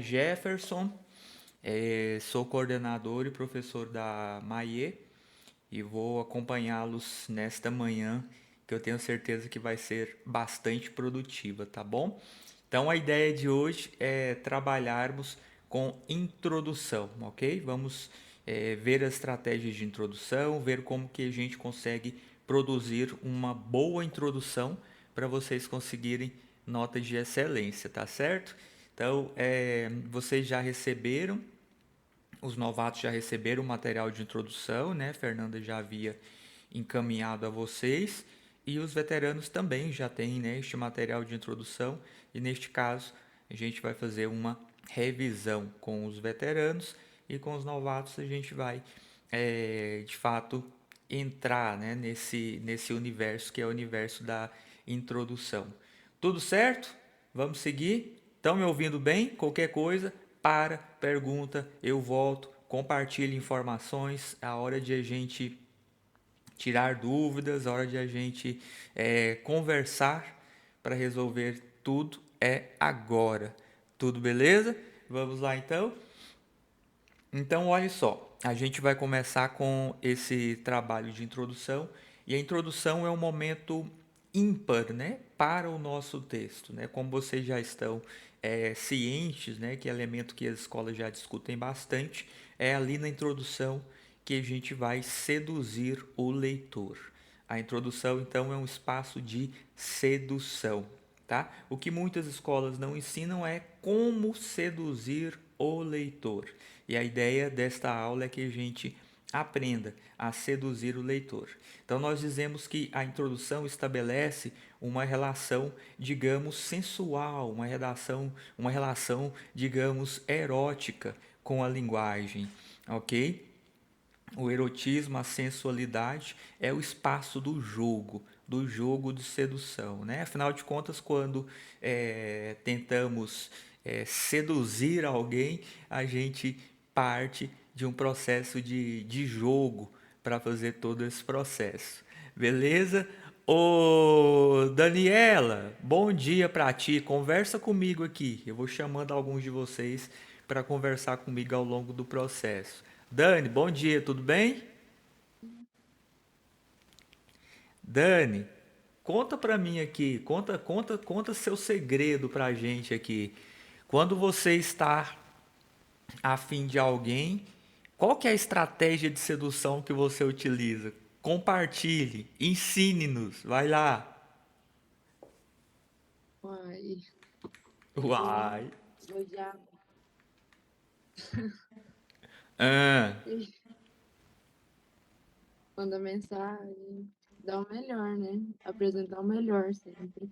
Jefferson, sou coordenador e professor da Maie e vou acompanhá-los nesta manhã, que eu tenho certeza que vai ser bastante produtiva, tá bom? Então a ideia de hoje é trabalharmos com introdução, ok? Vamos ver as estratégias de introdução, ver como que a gente consegue produzir uma boa introdução para vocês conseguirem notas de excelência, tá certo? Então, vocês já receberam, os novatos já receberam o material de introdução, né? Fernanda já havia encaminhado a vocês e os veteranos também já têm, né, este material de introdução e neste caso a gente vai fazer uma revisão com os veteranos e com os novatos a gente vai de fato entrar, né, nesse universo que é o universo da introdução. Tudo certo? Vamos seguir? Estão me ouvindo bem? Qualquer coisa, para, pergunta, eu volto, compartilhe informações, a hora de a gente tirar dúvidas, a hora de a gente conversar para resolver tudo é agora. Tudo beleza? Vamos lá então? Então, olha só, a gente vai começar com esse trabalho de introdução, e a introdução é um momento ímpar, né, para o nosso texto, né? Como vocês já estão cientes, né, que é elemento que as escolas já discutem bastante, é ali na introdução que a gente vai seduzir o leitor. A introdução, então, é um espaço de sedução, tá? O que muitas escolas não ensinam é como seduzir o leitor. E a ideia desta aula é que a gente aprenda a seduzir o leitor. Então nós dizemos que a introdução estabelece uma relação, digamos, sensual, uma relação, digamos, erótica com a linguagem, ok? O erotismo, a sensualidade é o espaço do jogo de sedução, né? Afinal de contas, quando tentamos seduzir alguém, a gente parte de um processo de jogo para fazer todo esse processo. Beleza? Ô Daniela, bom dia para ti. Conversa comigo aqui. Eu vou chamando alguns de vocês para conversar comigo ao longo do processo. Dani, bom dia, tudo bem? Dani, conta pra mim aqui, conta seu segredo pra gente aqui. Quando você está afim de alguém, qual que é a estratégia de sedução que você utiliza? Compartilhe, ensine-nos, vai lá. Uai, eu Uai. vou já Ah, mandar mensagem, dar o melhor, né? Apresentar o melhor sempre,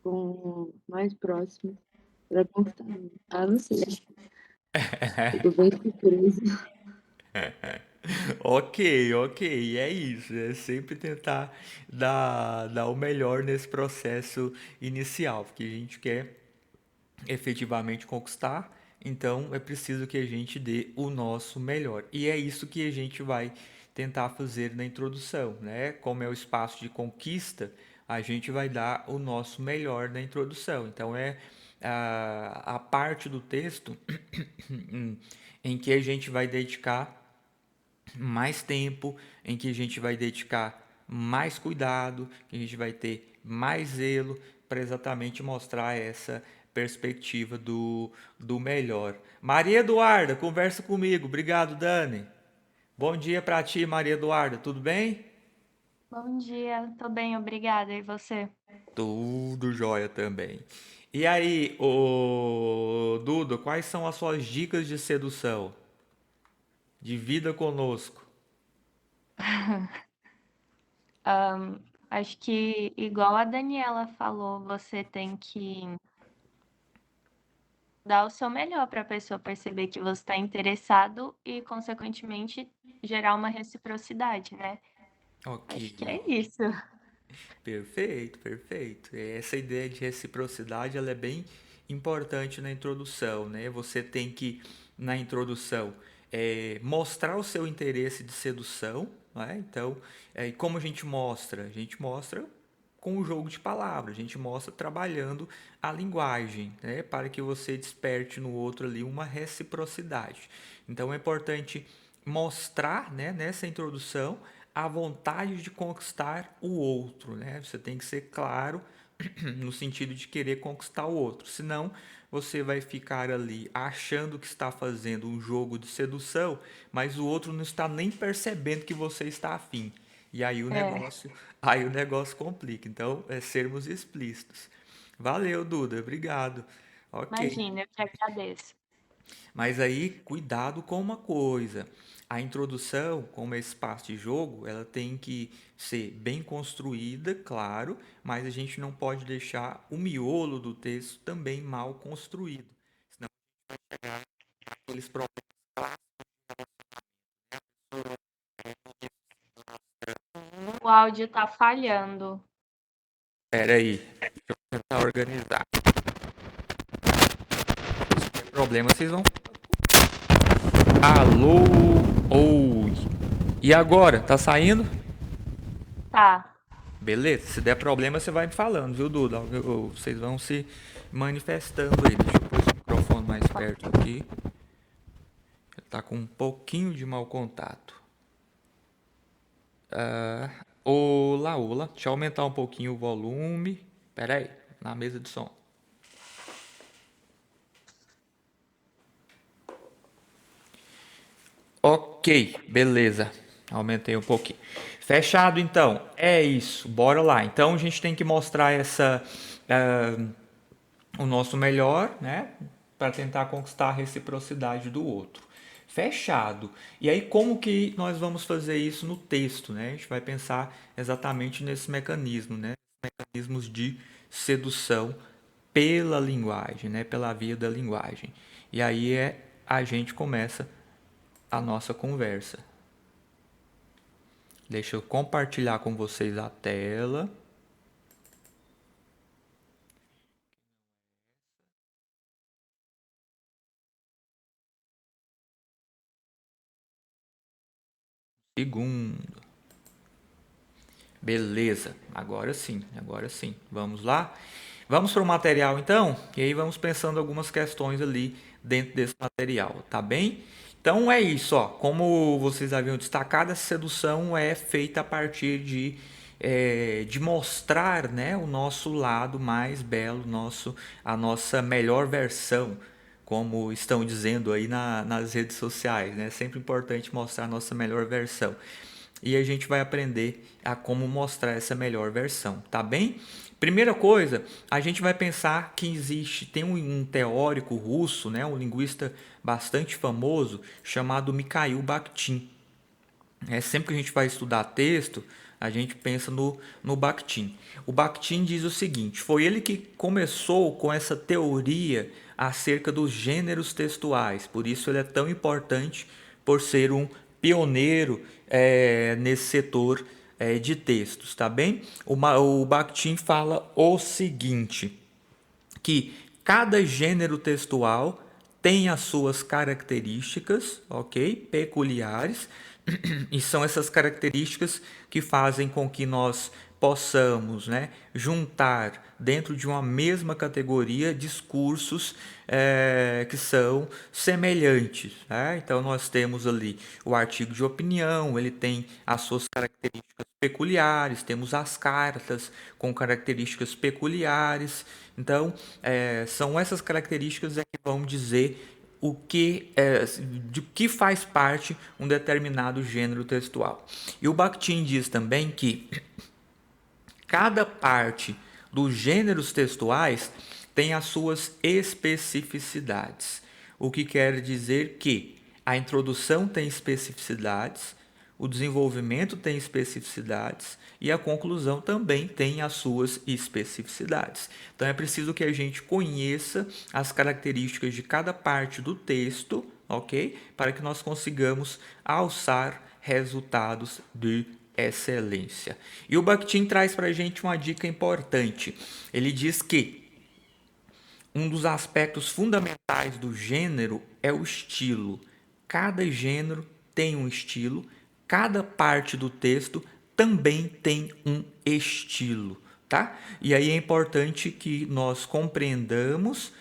com o mais próximo, para conquistar. Ah, não sei, fico bem surpresa. ok, ok, é isso. É sempre tentar dar o melhor nesse processo inicial, porque a gente quer efetivamente conquistar, então é preciso que a gente dê o nosso melhor. E é isso que a gente vai tentar fazer na introdução, né? Como é o espaço de conquista, a gente vai dar o nosso melhor na introdução. Então é a parte do texto em que a gente vai dedicar mais tempo, em que a gente vai dedicar mais cuidado, que a gente vai ter mais zelo para exatamente mostrar essa perspectiva do melhor. Maria Eduarda, conversa comigo. Obrigado, Dani. Bom dia para ti, Maria Eduarda. Tudo bem? Bom dia, tô bem, obrigada. E você? Tudo jóia também. E aí, ô Duda, quais são as suas dicas de sedução? Divida conosco. Acho que, igual a Daniela falou, você tem que dar o seu melhor para a pessoa perceber que você está interessado e, consequentemente, gerar uma reciprocidade, né? Ok. Acho que é isso. Perfeito, perfeito. Essa ideia de reciprocidade ela é bem importante na introdução, né? Você tem que, na introdução, mostrar o seu interesse de sedução, né? Então, e como a gente mostra? A gente mostra com o jogo de palavras, a gente mostra trabalhando a linguagem, né, para que você desperte no outro ali uma reciprocidade. Então é importante mostrar, né, nessa introdução a vontade de conquistar o outro, né? Você tem que ser claro no sentido de querer conquistar o outro. Senão, você vai ficar ali achando que está fazendo um jogo de sedução, mas o outro não está nem percebendo que você está afim. E É, aí o negócio complica. Então, é sermos explícitos. Valeu, Duda, obrigado. Ok. imagina, eu que agradeço. Mas aí, cuidado com uma coisa. A introdução, como é espaço de jogo, ela tem que ser bem construída, claro, mas a gente não pode deixar o miolo do texto também mal construído. Senão aqueles problemas. O áudio tá falhando. Espera aí, deixa eu tentar organizar. Se tiver problema, vocês vão. Alô? Oi. E agora? Tá saindo? Tá. Beleza, se der problema, você vai me falando, viu, Duda? Vocês vão se manifestando aí. Deixa eu pôr esse microfone mais perto aqui. Ele tá com um pouquinho de mau contato. Olá, olá. Deixa eu aumentar um pouquinho o volume. Pera aí, na mesa de som. Ok, beleza. Aumentei um pouquinho. Fechado, então. É isso. Bora lá. Então a gente tem que mostrar o nosso melhor, né, para tentar conquistar a reciprocidade do outro. Fechado. E aí como que nós vamos fazer isso no texto, né? A gente vai pensar exatamente nesse mecanismo, né? Mecanismos de sedução pela linguagem, né? Pela via da linguagem. E aí a gente começa a nossa conversa. Deixa eu compartilhar com vocês a tela. Segundo. Beleza, agora sim, agora sim. Vamos lá? Vamos para o material então? E aí vamos pensando algumas questões ali dentro desse material, tá bem? Então é isso, ó. Como vocês haviam destacado, a sedução é feita a partir de mostrar, né, o nosso lado mais belo, a nossa melhor versão, como estão dizendo aí nas redes sociais, né? É sempre importante mostrar a nossa melhor versão. E a gente vai aprender a como mostrar essa melhor versão, tá bem? Primeira coisa, a gente vai pensar que tem um teórico russo, né, um linguista bastante famoso, chamado Mikhail Bakhtin. Sempre que a gente vai estudar texto, a gente pensa no Bakhtin. O Bakhtin diz o seguinte: foi ele que começou com essa teoria acerca dos gêneros textuais, por isso ele é tão importante por ser um pioneiro nesse setor de textos, tá bem? O Bakhtin fala o seguinte, que cada gênero textual tem as suas características, ok? Peculiares, e são essas características que fazem com que nós possamos, né, juntar dentro de uma mesma categoria discursos que são semelhantes. Né? Então nós temos ali o artigo de opinião, ele tem as suas características peculiares, temos as cartas com características peculiares. Então, são essas características que vão dizer de que faz parte um determinado gênero textual. E o Bakhtin diz também que cada parte dos gêneros textuais tem as suas especificidades, o que quer dizer que a introdução tem especificidades, o desenvolvimento tem especificidades e a conclusão também tem as suas especificidades. Então é preciso que a gente conheça as características de cada parte do texto, ok? Para que nós consigamos alçar resultados de excelência. E o Bakhtin traz para a gente uma dica importante. Ele diz que um dos aspectos fundamentais do gênero é o estilo. Cada gênero tem um estilo, cada parte do texto também tem um estilo, tá? E aí é importante que nós compreendamos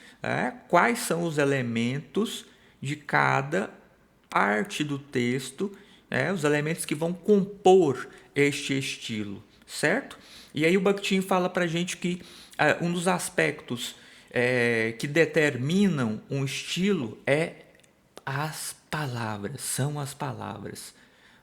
quais são os elementos de cada parte do texto, os elementos que vão compor este estilo, certo? E aí o Bakhtin fala para a gente que um dos aspectos que determinam um estilo são as palavras,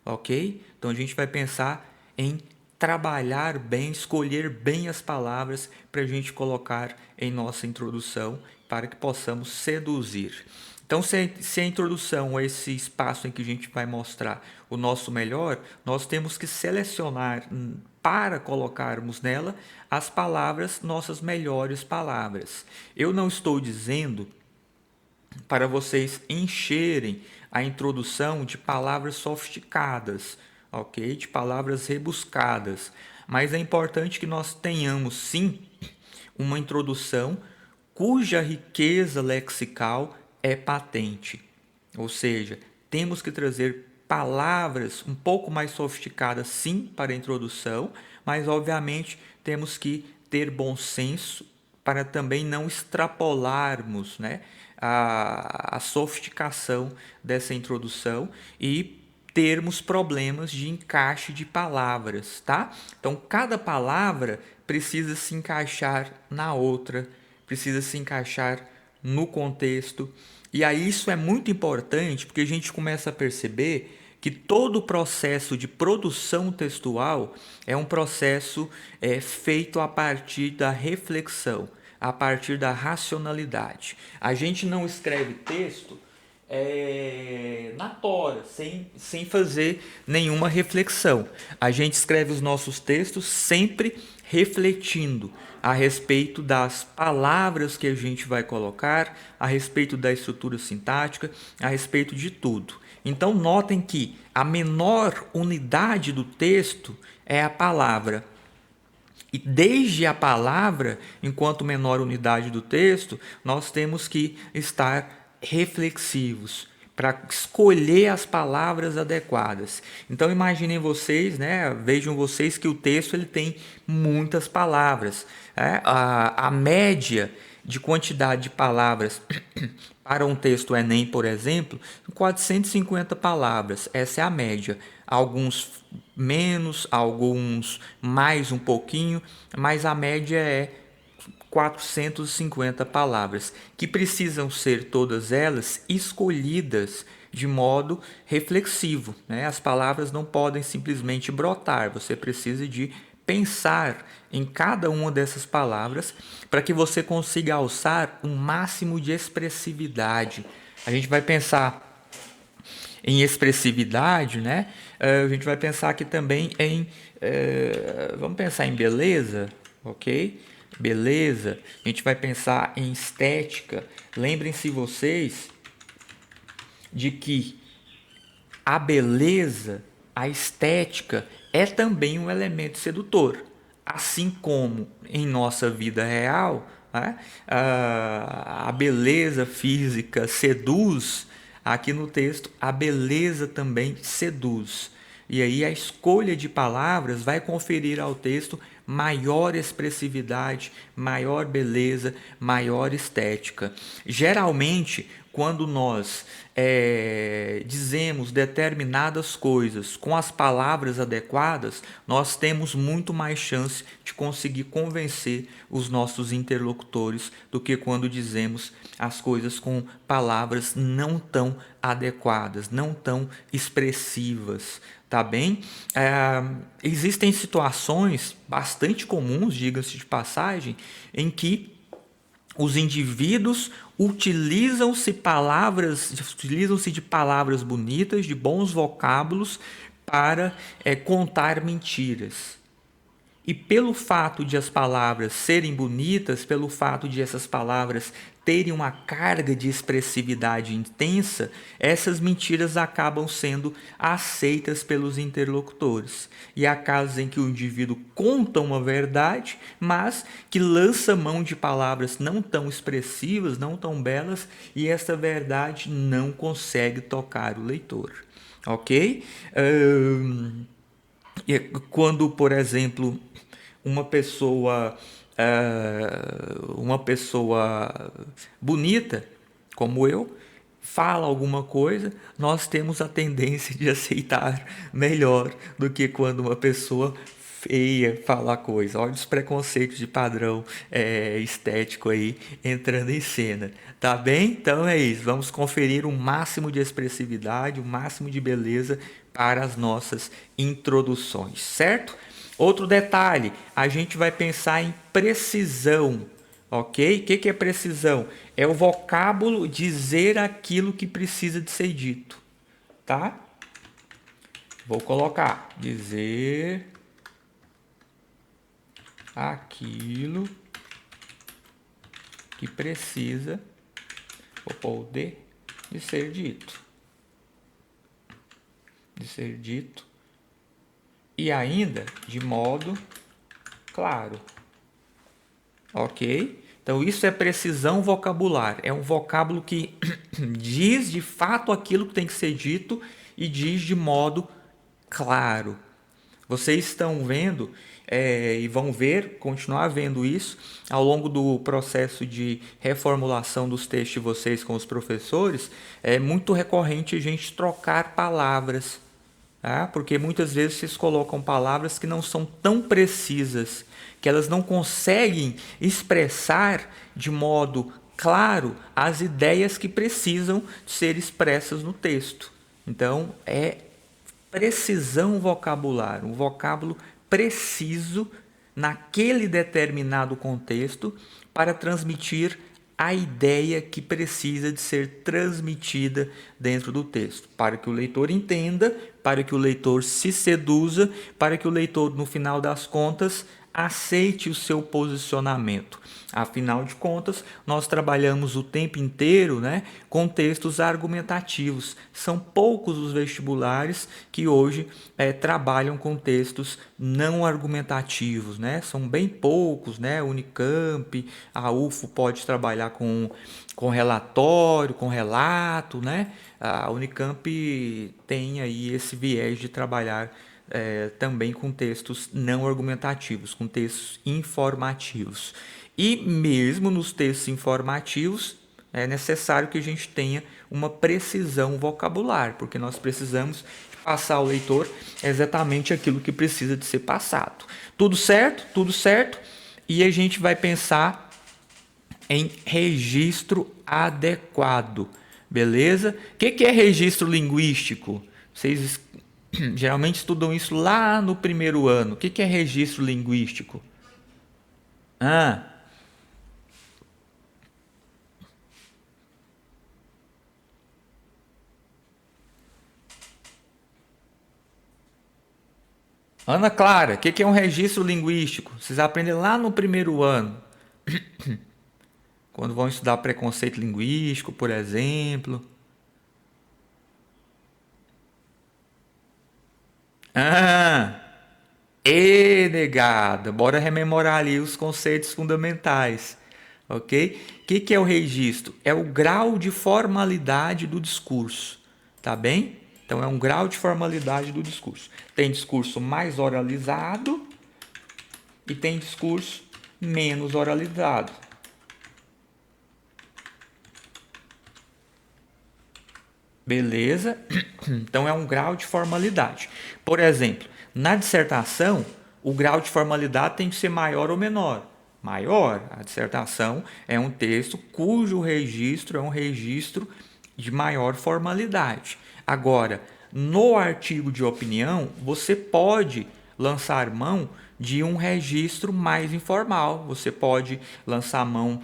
ok? Então a gente vai pensar em trabalhar bem, escolher bem as palavras para a gente colocar em nossa introdução para que possamos seduzir. Então, se a introdução é esse espaço em que a gente vai mostrar o nosso melhor, nós temos que selecionar para colocarmos nela as palavras, nossas melhores palavras. Eu não estou dizendo para vocês encherem a introdução de palavras sofisticadas, ok? De palavras rebuscadas. Mas é importante que nós tenhamos, sim, uma introdução cuja riqueza lexical é patente. Ou seja, temos que trazer palavras um pouco mais sofisticadas, sim, para a introdução, mas obviamente temos que ter bom senso para também não extrapolarmos, né, a sofisticação dessa introdução e termos problemas de encaixe de palavras, tá? Então, cada palavra precisa se encaixar na outra, precisa se encaixar no contexto. E aí isso é muito importante porque a gente começa a perceber que todo o processo de produção textual é um processo feito a partir da reflexão, a partir da racionalidade. A gente não escreve texto na tora, sem fazer nenhuma reflexão. A gente escreve os nossos textos sempre refletindo a respeito das palavras que a gente vai colocar, a respeito da estrutura sintática, a respeito de tudo. Então, notem que a menor unidade do texto é a palavra. E desde a palavra, enquanto menor unidade do texto, nós temos que estar reflexivos para escolher as palavras adequadas. Então imaginem vocês, né? Vejam vocês que o texto ele tem muitas palavras. A média de quantidade de palavras para um texto Enem, por exemplo, 450 palavras. Essa é a média. Alguns menos, alguns mais um pouquinho, mas a média é 450 palavras, que precisam ser todas elas escolhidas de modo reflexivo, né? As palavras não podem simplesmente brotar, você precisa de pensar em cada uma dessas palavras para que você consiga alçar um máximo de expressividade. A gente vai pensar em expressividade, né? A gente vai pensar aqui também vamos pensar em beleza, ok? Beleza. A gente vai pensar em estética. Lembrem-se vocês de que a beleza, a estética, é também um elemento sedutor. Assim como em nossa vida real, né, a beleza física seduz, aqui no texto a beleza também seduz. E aí a escolha de palavras vai conferir ao texto maior expressividade, maior beleza, maior estética. Geralmente, quando nós dizemos determinadas coisas com as palavras adequadas, nós temos muito mais chance de conseguir convencer os nossos interlocutores do que quando dizemos as coisas com palavras não tão adequadas, não tão expressivas. Tá bem? Existem situações bastante comuns, diga-se de passagem, em que os indivíduos utilizam-se de palavras bonitas, de bons vocábulos para contar mentiras. E pelo fato de as palavras serem bonitas, pelo fato de essas palavras terem uma carga de expressividade intensa, essas mentiras acabam sendo aceitas pelos interlocutores. E há casos em que o indivíduo conta uma verdade, mas que lança mão de palavras não tão expressivas, não tão belas, e essa verdade não consegue tocar o leitor. Ok? Quando, por exemplo, uma pessoa bonita, como eu, fala alguma coisa, nós temos a tendência de aceitar melhor do que quando uma pessoa feia fala coisa. Olha os preconceitos de padrão estético aí entrando em cena. Tá bem? Então é isso. Vamos conferir o máximo de expressividade, o máximo de beleza para as nossas introduções, certo? Outro detalhe, a gente vai pensar em precisão, ok? O que é precisão? É o vocábulo dizer aquilo que precisa de ser dito, tá? Vou colocar dizer aquilo que precisa, vou pôr de ser dito. De ser dito. E ainda de modo claro. Ok? Então isso é precisão vocabular. É um vocábulo que diz de fato aquilo que tem que ser dito e diz de modo claro. Vocês estão vendo e vão ver, continuar vendo isso ao longo do processo de reformulação dos textos de vocês com os professores. É muito recorrente a gente trocar palavras, tá? Porque muitas vezes vocês colocam palavras que não são tão precisas, que elas não conseguem expressar de modo claro as ideias que precisam ser expressas no texto. Então, é precisão vocabular, um vocábulo preciso naquele determinado contexto para transmitir a ideia que precisa de ser transmitida dentro do texto, para que o leitor entenda, para que o leitor se seduza, para que o leitor, no final das contas, aceite o seu posicionamento. Afinal de contas, nós trabalhamos o tempo inteiro, né, com textos argumentativos. São poucos os vestibulares que hoje trabalham com textos não argumentativos, né? São bem poucos, né? Unicamp, a UFO pode trabalhar com relatório, com relato, né? A Unicamp tem aí esse viés de trabalhar também com textos não argumentativos, com textos informativos. E mesmo nos textos informativos, é necessário que a gente tenha uma precisão vocabular, porque nós precisamos passar ao leitor exatamente aquilo que precisa de ser passado. Tudo certo? Tudo certo? E a gente vai pensar em registro adequado, beleza? O que é registro linguístico? Vocês geralmente estudam isso lá no primeiro ano. O que é registro linguístico? Ana Clara, o que é um registro linguístico? Vocês aprendem lá no primeiro ano. Quando vão estudar preconceito linguístico, por exemplo. Negada. Bora rememorar ali os conceitos fundamentais. Ok? O que é o registro? É o grau de formalidade do discurso. Tá bem? Então é um grau de formalidade do discurso. Tem discurso mais oralizado e tem discurso menos oralizado. Beleza? Então é um grau de formalidade. Por exemplo, na dissertação, o grau de formalidade tem que ser maior ou menor. Maior. A dissertação é um texto cujo registro é um registro de maior formalidade. Agora, no artigo de opinião, você pode lançar mão de um registro mais informal. Você pode lançar mão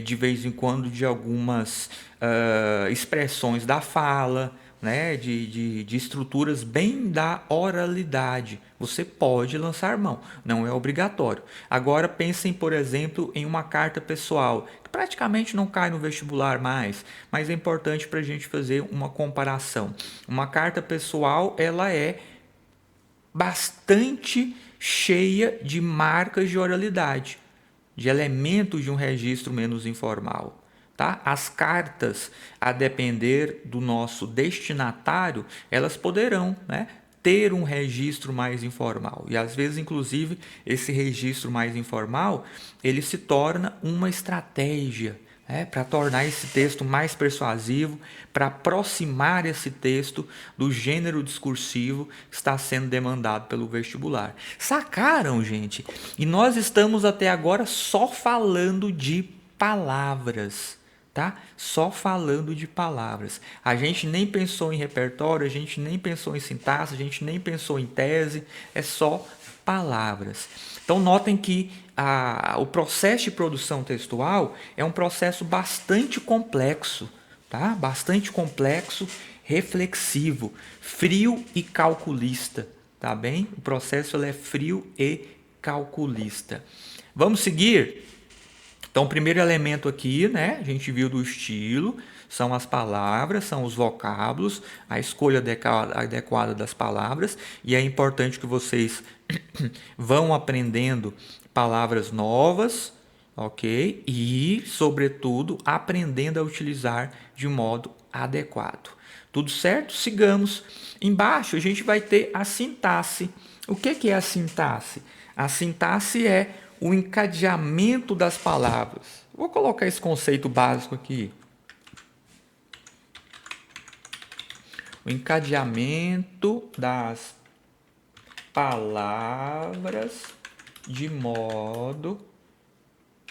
de vez em quando de algumas expressões da fala, né, de estruturas bem da oralidade. Você pode lançar mão, não é obrigatório. Agora pensem, por exemplo, em uma carta pessoal, que praticamente não cai no vestibular mais, mas é importante para a gente fazer uma comparação. Uma carta pessoal, ela é bastante cheia de marcas de oralidade, de elementos de um registro menos informal. Tá? As cartas, a depender do nosso destinatário, elas poderão, né, ter um registro mais informal. E às vezes, inclusive, esse registro mais informal, ele se torna uma estratégia, para tornar esse texto mais persuasivo, para aproximar esse texto do gênero discursivo que está sendo demandado pelo vestibular. Sacaram, gente? E nós estamos até agora só falando de palavras, tá? Só falando de palavras. A gente nem pensou em repertório, a gente nem pensou em sintaxe, a gente nem pensou em tese, é só palavras. Então notem que o processo de produção textual é um processo bastante complexo, tá? Bastante complexo, reflexivo, frio e calculista, tá bem? O processo ele é frio e calculista. Vamos seguir? Então, o primeiro elemento aqui, né, a gente viu do estilo, são as palavras, são os vocábulos, a escolha adequada das palavras, e é importante que vocês vão aprendendo palavras novas, ok? E, sobretudo, aprendendo a utilizar de modo adequado. Tudo certo? Sigamos. Embaixo a gente vai ter a sintaxe. O que é a sintaxe? A sintaxe é o encadeamento das palavras. Vou colocar esse conceito básico aqui. O encadeamento das palavras de modo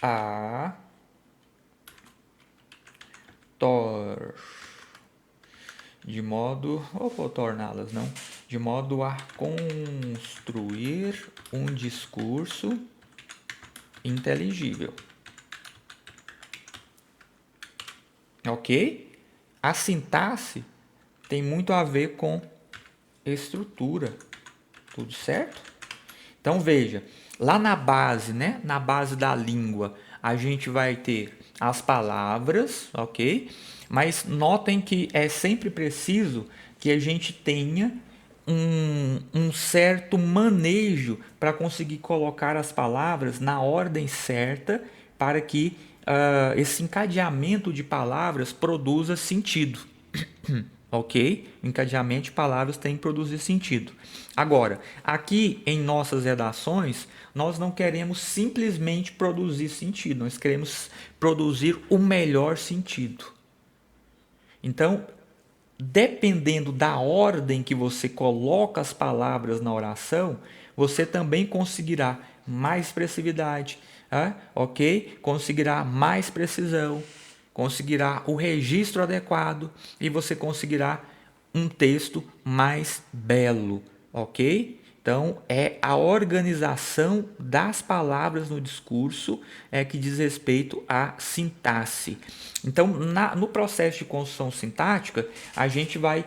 a torná-las, não, de modo a construir um discurso inteligível. Ok? A sintaxe tem muito a ver com estrutura. Tudo certo? Então veja, lá na base, né? Na base da língua, a gente vai ter as palavras, ok? Mas notem que é sempre preciso que a gente tenha um certo manejo para conseguir colocar as palavras na ordem certa para que esse encadeamento de palavras produza sentido. Ok? O encadeamento de palavras tem que produzir sentido. Agora, aqui em nossas redações, nós não queremos simplesmente produzir sentido, nós queremos produzir o melhor sentido. Então, dependendo da ordem que você coloca as palavras na oração, você também conseguirá mais expressividade, ok? Conseguirá mais precisão, conseguirá o registro adequado e você conseguirá um texto mais belo, ok? Então, é a organização das palavras no discurso que diz respeito à sintaxe. Então, no processo de construção sintática, a gente vai,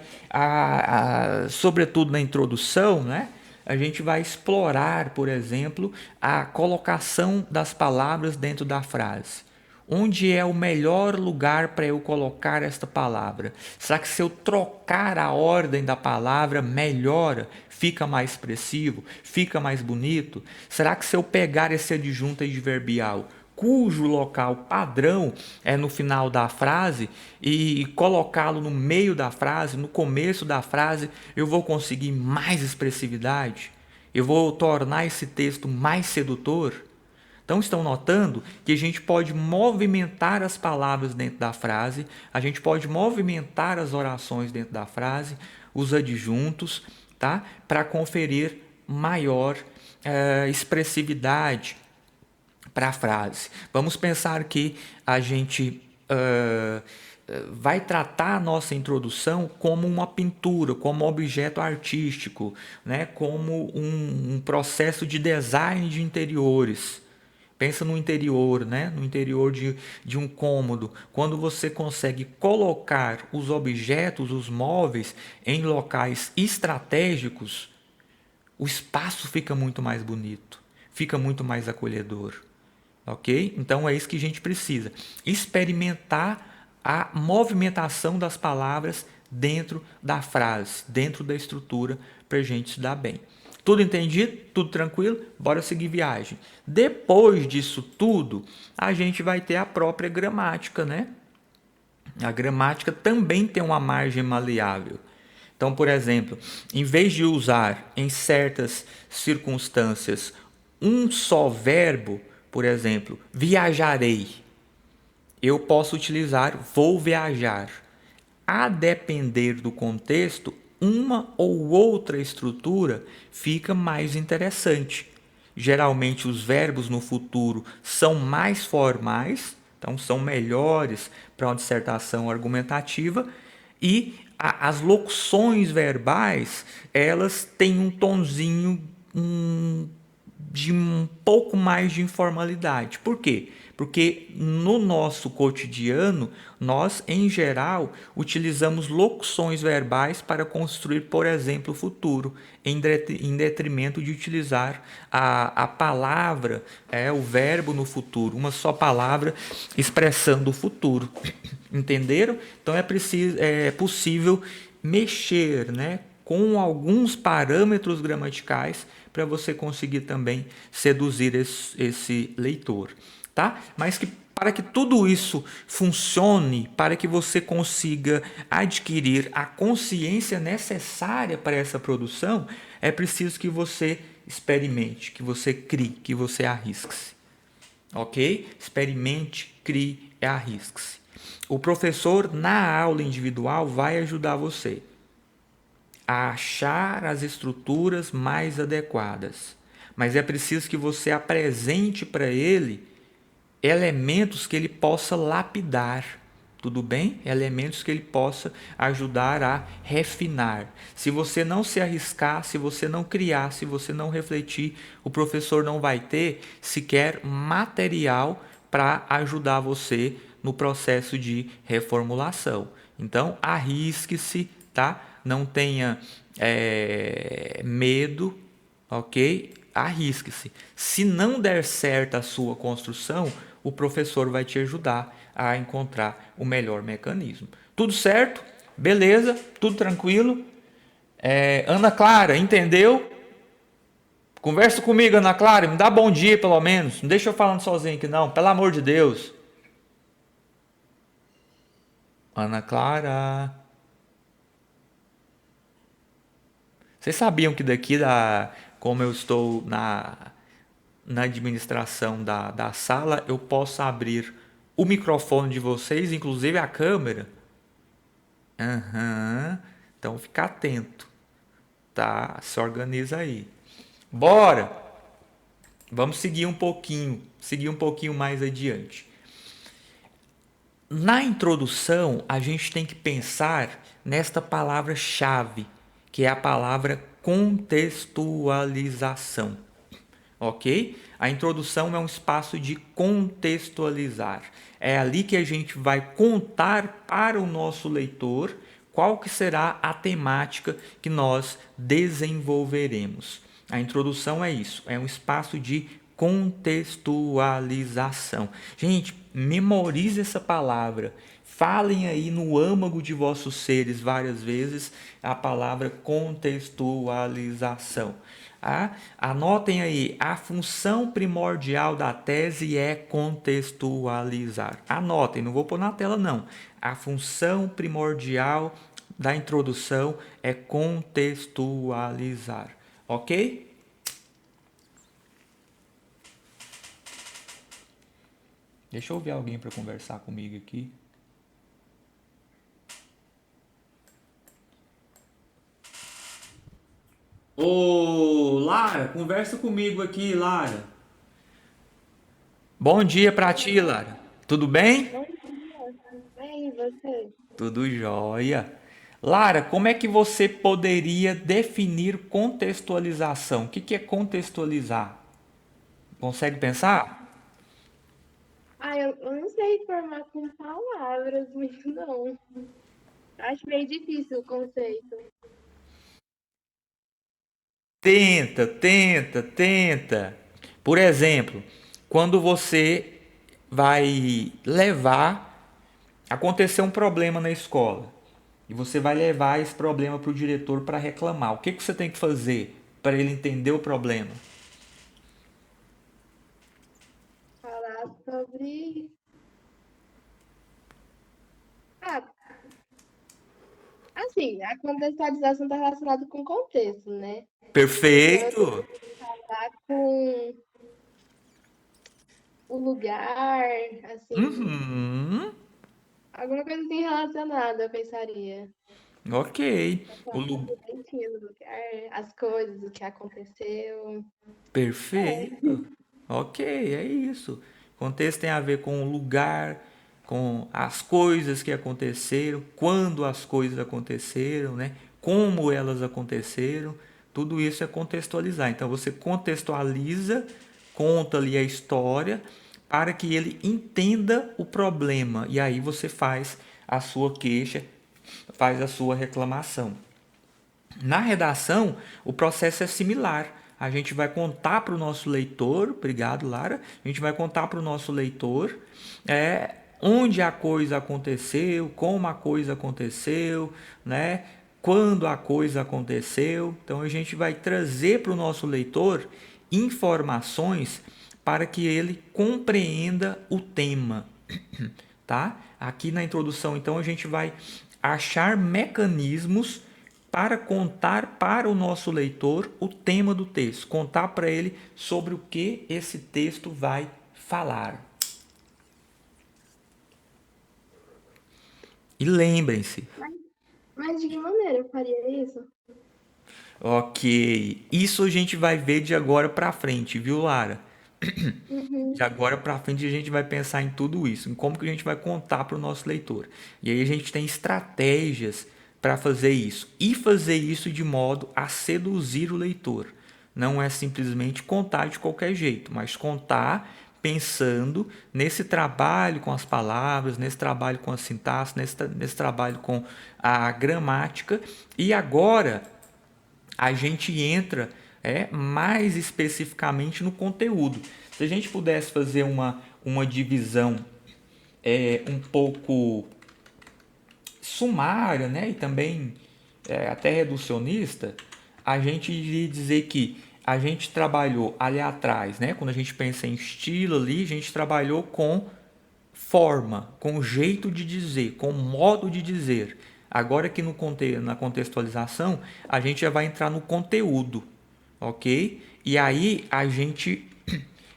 sobretudo na introdução, né? A gente vai explorar, por exemplo, a colocação das palavras dentro da frase. Onde é o melhor lugar para eu colocar esta palavra? Será que se eu trocar a ordem da palavra melhora? Fica mais expressivo? Fica mais bonito? Será que se eu pegar esse adjunto adverbial, cujo local padrão é no final da frase, e colocá-lo no meio da frase, no começo da frase, eu vou conseguir mais expressividade? Eu vou tornar esse texto mais sedutor? Então, estão notando que a gente pode movimentar as palavras dentro da frase, a gente pode movimentar as orações dentro da frase, os adjuntos, tá? Para conferir maior expressividade para a frase. Vamos pensar que a gente vai tratar a nossa introdução como uma pintura, como um objeto artístico, né? Como um processo de design de interiores. Pensa no interior, né? No interior de um cômodo. Quando você consegue colocar os objetos, os móveis, em locais estratégicos, o espaço fica muito mais bonito, fica muito mais acolhedor. Ok? Então é isso que a gente precisa. Experimentar a movimentação das palavras dentro da frase, dentro da estrutura, para a gente se dar bem. Tudo entendido? Tudo tranquilo? Bora seguir viagem. Depois disso tudo, a gente vai ter a própria gramática, né? A gramática também tem uma margem maleável. Então, por exemplo, em vez de usar em certas circunstâncias um só verbo, por exemplo, viajarei, eu posso utilizar vou viajar. A depender do contexto, uma ou outra estrutura fica mais interessante. Geralmente, os verbos no futuro são mais formais, então são melhores para uma dissertação argumentativa, e as locuções verbais elas têm um tonzinho de um pouco mais de informalidade. Por quê? Porque no nosso cotidiano, nós, em geral, utilizamos locuções verbais para construir, por exemplo, o futuro, em detrimento de utilizar a palavra, o verbo no futuro, uma só palavra expressando o futuro. Entenderam? Então é possível mexer, né, com alguns parâmetros gramaticais para você conseguir também seduzir esse leitor, tá? Mas que para que tudo isso funcione, para que você consiga adquirir a consciência necessária para essa produção, é preciso que você experimente, que você crie, que você arrisque-se. Ok? Experimente, crie e arrisque-se. O professor, na aula individual, vai ajudar você a achar as estruturas mais adequadas. Mas é preciso que você apresente para ele elementos que ele possa lapidar. Tudo bem? Elementos que ele possa ajudar a refinar. Se você não se arriscar, se você não criar, se você não refletir, o professor não vai ter sequer material para ajudar você no processo de reformulação. Então, arrisque-se, tá? Não tenha medo, ok? Arrisque-se. Se não der certo a sua construção, o professor vai te ajudar a encontrar o melhor mecanismo. Tudo certo? Beleza? Tudo tranquilo? Ana Clara, entendeu? Conversa comigo, Ana Clara, me dá bom dia pelo menos. Não deixa eu falando sozinho aqui não, pelo amor de Deus. Ana Clara. Vocês sabiam que daqui como eu estou na administração da sala, eu posso abrir o microfone de vocês, inclusive a câmera? Aham. Então fica atento, tá? Se organiza aí. Bora! Vamos seguir um pouquinho mais adiante. Na introdução, a gente tem que pensar nesta palavra-chave, que é a palavra contextualização. Ok? A introdução é um espaço de contextualizar. É ali que a gente vai contar para o nosso leitor qual que será a temática que nós desenvolveremos. A introdução é isso, é um espaço de contextualização. Gente, memorize essa palavra. Falem aí no âmago de vossos seres várias vezes a palavra contextualização. Anotem aí, a função primordial da tese é contextualizar. Anotem, não vou pôr na tela não. A função primordial da introdução é contextualizar. Ok? Deixa eu ver alguém para conversar comigo aqui. Ô, Lara, conversa comigo aqui, Lara. Bom dia pra ti, Lara. Tudo bem? Bom dia, tudo bem, e você? Tudo jóia. Lara, como é que você poderia definir contextualização? O que é contextualizar? Consegue pensar? Eu não sei formar com palavras muito, não. Acho meio difícil o conceito. Tenta. Por exemplo, quando você vai levar, aconteceu um problema na escola e você vai levar esse problema para o diretor para reclamar. O que você tem que fazer para ele entender o problema? Falar sobre. Ah, assim, a contextualização está relacionada com contexto, né? Então eu tenho Perfeito! que falar com o lugar, assim, Uhum. alguma coisa assim relacionada, eu pensaria. Ok. Pra O falar lu... direitinho do lugar, as coisas, o que aconteceu. É. Perfeito. Ok, é isso. Contexto tem a ver com o lugar, com as coisas que aconteceram, quando as coisas aconteceram, né? Como elas aconteceram. Tudo isso é contextualizar. Então você contextualiza, conta ali a história para que ele entenda o problema. E aí você faz a sua queixa, faz a sua reclamação. Na redação, o processo é similar. A gente vai contar para o nosso leitor, obrigado, Lara. A gente vai contar para o nosso leitor onde a coisa aconteceu, como a coisa aconteceu, né? Quando a coisa aconteceu. Então a gente vai trazer para o nosso leitor informações para que ele compreenda o tema, tá? Aqui na introdução, então, a gente vai achar mecanismos para contar para o nosso leitor o tema do texto, contar para ele sobre o que esse texto vai falar. E lembrem-se, Mas, mas de que maneira eu faria isso? ok, isso a gente vai ver de agora para frente, viu, Lara? De Uhum. agora para frente a gente vai pensar em tudo isso, em como que a gente vai contar para o nosso leitor. E aí a gente tem estratégias para fazer isso e fazer isso de modo a seduzir o leitor. Não é simplesmente contar de qualquer jeito, mas contar pensando nesse trabalho com as palavras, nesse trabalho com a sintaxe, nesse trabalho com a gramática. E agora a gente entra mais especificamente no conteúdo. Se a gente pudesse fazer uma divisão um pouco sumária, né, e também até reducionista, a gente iria dizer que a gente trabalhou ali atrás, né, quando a gente pensa em estilo ali, a gente trabalhou com forma, com jeito de dizer, com modo de dizer. Agora que na contextualização, a gente já vai entrar no conteúdo, ok? E aí a gente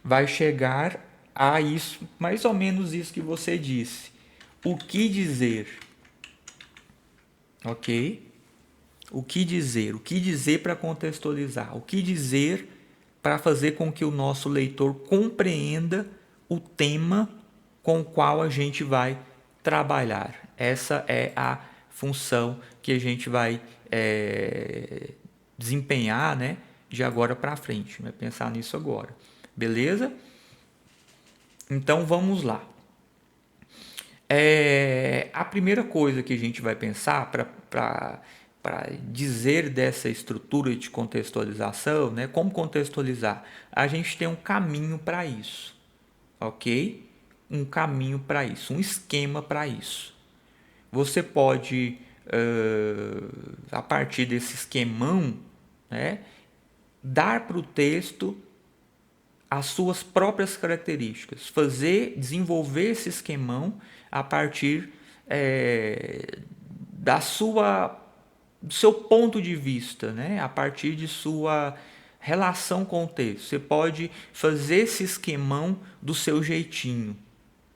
vai chegar a isso, mais ou menos isso que você disse. O que dizer, ok? O que dizer para contextualizar, o que dizer para fazer com que o nosso leitor compreenda o tema com o qual a gente vai trabalhar. Essa é a função que a gente vai desempenhar, né, de agora para frente. Vai pensar nisso agora, beleza? Então vamos lá. A primeira coisa que a gente vai pensar para dizer dessa estrutura de contextualização, né? Como contextualizar? A gente tem um caminho para isso, ok? Um caminho para isso, um esquema para isso. Você pode, a partir desse esquemão, né, dar para o texto as suas próprias características, desenvolver esse esquemão a partir da sua do seu ponto de vista, né? A partir de sua relação com o texto. Você pode fazer esse esquemão do seu jeitinho,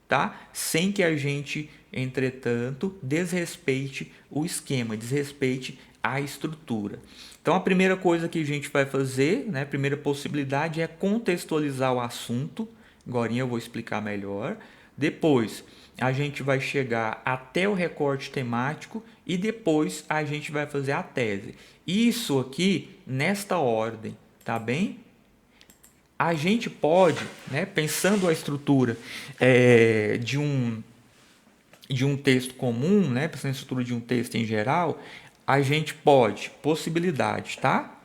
tá? Sem que a gente, entretanto, desrespeite o esquema, desrespeite a estrutura. Então, a primeira coisa que a gente vai fazer, né, a primeira possibilidade é contextualizar o assunto. Agora eu vou explicar melhor. Depois, a gente vai chegar até o recorte temático e depois a gente vai fazer a tese. Isso aqui nesta ordem, tá bem? A gente pode, né, pensando a estrutura de um texto comum, né, pensando na estrutura de um texto em geral, a gente pode, possibilidade, tá?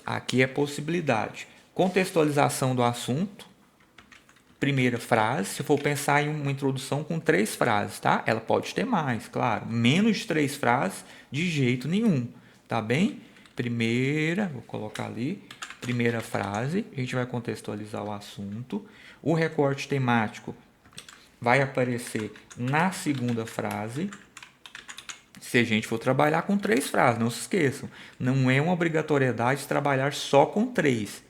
Aqui é possibilidade. Contextualização do assunto, primeira frase. Se for pensar em uma introdução com 3 frases, tá? Ela pode ter mais, claro. Menos de 3 frases, de jeito nenhum, tá bem? Primeira, vou colocar ali, primeira frase, a gente vai contextualizar o assunto. O recorte temático vai aparecer na segunda frase, se a gente for trabalhar com 3 frases, não se esqueçam, não é uma obrigatoriedade trabalhar só com 3,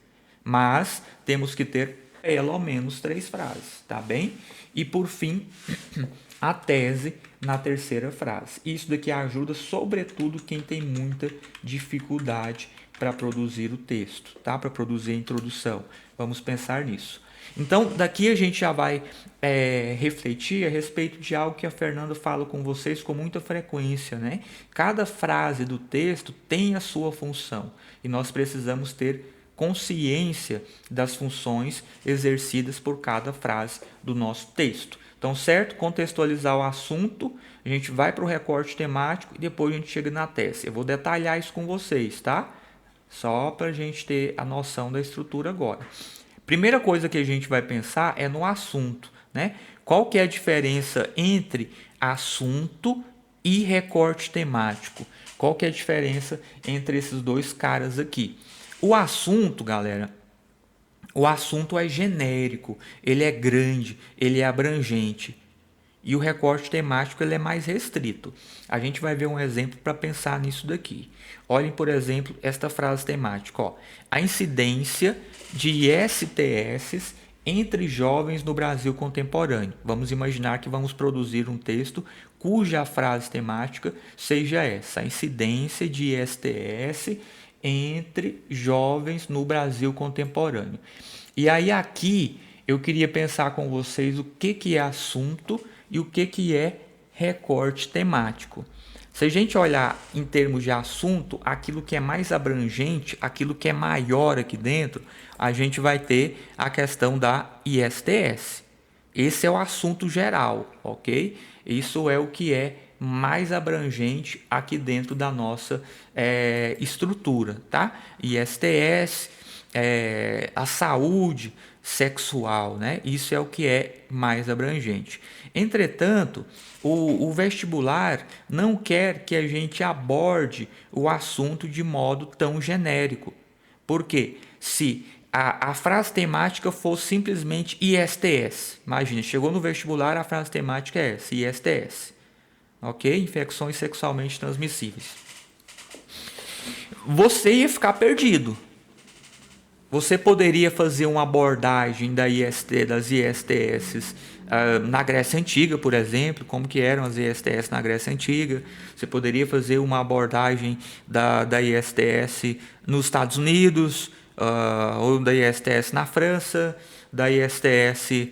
mas temos que ter pelo menos 3 frases, tá bem? E por fim, a tese na terceira frase. Isso daqui ajuda sobretudo quem tem muita dificuldade para produzir o texto, tá? Para produzir a introdução. Vamos pensar nisso. Então, daqui a gente já vai refletir a respeito de algo que a Fernanda fala com vocês com muita frequência, né? Cada frase do texto tem a sua função e nós precisamos ter consciência das funções exercidas por cada frase do nosso texto. Então, certo? Contextualizar o assunto, a gente vai para o recorte temático e depois a gente chega na tese. Eu vou detalhar isso com vocês, tá? Só para a gente ter a noção da estrutura agora. Primeira coisa que a gente vai pensar é no assunto, né? Qual que é a diferença entre assunto e recorte temático? Qual que é a diferença entre esses dois caras aqui? O assunto, galera, o assunto é genérico, ele é grande, ele é abrangente. E o recorte temático ele é mais restrito. A gente vai ver um exemplo para pensar nisso daqui. Olhem, por exemplo, esta frase temática. Ó. A incidência de ISTS entre jovens no Brasil contemporâneo. Vamos imaginar que vamos produzir um texto cuja frase temática seja essa. A incidência de ISTS entre jovens no Brasil contemporâneo. E aí aqui eu queria pensar com vocês o que é assunto e o que é recorte temático. Se a gente olhar em termos de assunto, aquilo que é mais abrangente, aquilo que é maior aqui dentro, a gente vai ter a questão da ISTS. Esse é o assunto geral, ok? Isso é o que é mais abrangente aqui dentro da nossa estrutura, tá? ISTS, a saúde sexual, né? Isso é o que é mais abrangente. Entretanto, o vestibular não quer que a gente aborde o assunto de modo tão genérico. Porque se a frase temática for simplesmente ISTS, imagina, chegou no vestibular, a frase temática é essa, ISTS, ok? Infecções sexualmente transmissíveis. Você ia ficar perdido. Você poderia fazer uma abordagem das ISTS na Grécia Antiga, por exemplo, como que eram as ISTS na Grécia Antiga. Você poderia fazer uma abordagem da ISTS nos Estados Unidos, ou da ISTS na França, da ISTS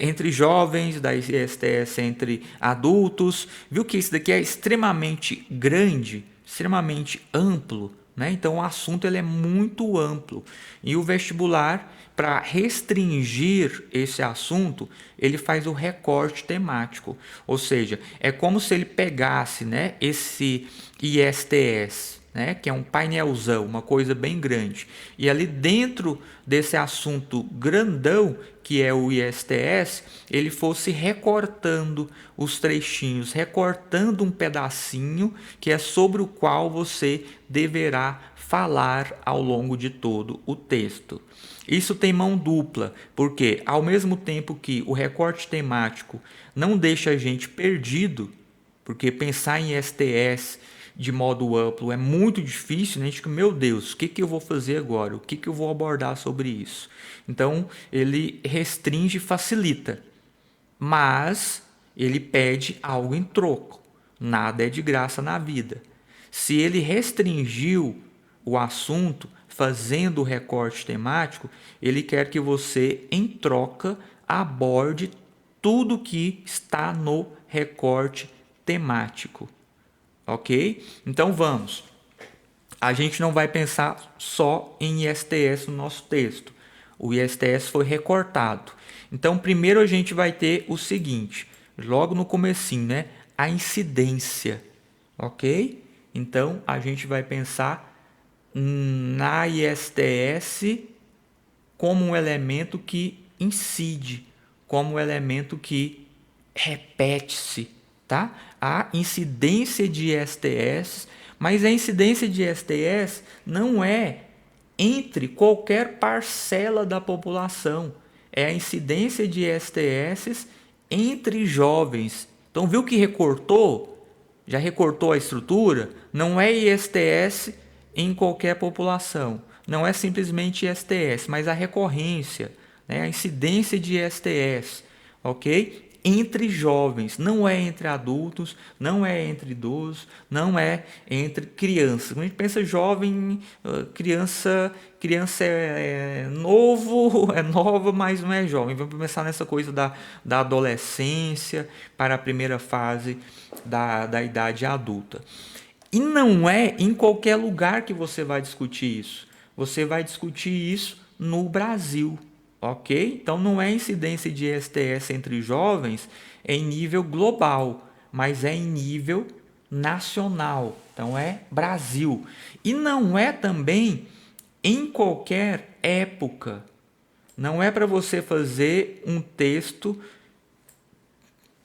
entre jovens, da ISTS entre adultos. Viu que isso daqui é extremamente grande, extremamente amplo, né? Então o assunto ele é muito amplo e o vestibular, para restringir esse assunto, ele faz o recorte temático, ou seja, é como se ele pegasse, né, esse ISTS, né, que é um painelzão, uma coisa bem grande, e ali dentro desse assunto grandão, que é o ISTS, ele fosse recortando os trechinhos, recortando um pedacinho que é sobre o qual você deverá falar ao longo de todo o texto. Isso tem mão dupla, porque ao mesmo tempo que o recorte temático não deixa a gente perdido, porque pensar em ISTS de modo amplo é muito difícil, né? A gente fica, meu Deus, o que eu vou fazer agora? O que eu vou abordar sobre isso? Então, ele restringe e facilita, mas ele pede algo em troco. Nada é de graça na vida. Se ele restringiu o assunto, fazendo o recorte temático, ele quer que você, em troca, aborde tudo que está no recorte temático. Ok? Então vamos. A gente não vai pensar só em ISTS no nosso texto. O ISTS foi recortado. Então primeiro a gente vai ter o seguinte, logo no comecinho, né? A incidência. Ok? Então a gente vai pensar na ISTS como um elemento que incide, como um elemento que repete-se, tá? A incidência de ISTS, mas a incidência de ISTS não é entre qualquer parcela da população, é a incidência de ISTS entre jovens. Então viu que recortou? Já recortou a estrutura? Não é ISTS em qualquer população. Não é simplesmente ISTS, mas a recorrência, né? A incidência de ISTS, ok? Entre jovens, não é entre adultos, não é entre idosos, não é entre crianças. Quando a gente pensa jovem, criança é novo, é nova, mas não é jovem. Vamos pensar nessa coisa da adolescência para a primeira fase da idade adulta. E não é em qualquer lugar que você vai discutir isso. Você vai discutir isso no Brasil, ok? Então não é incidência de STS entre jovens em nível global, mas é em nível nacional. Então é Brasil. E não é também em qualquer época. Não é para você fazer um texto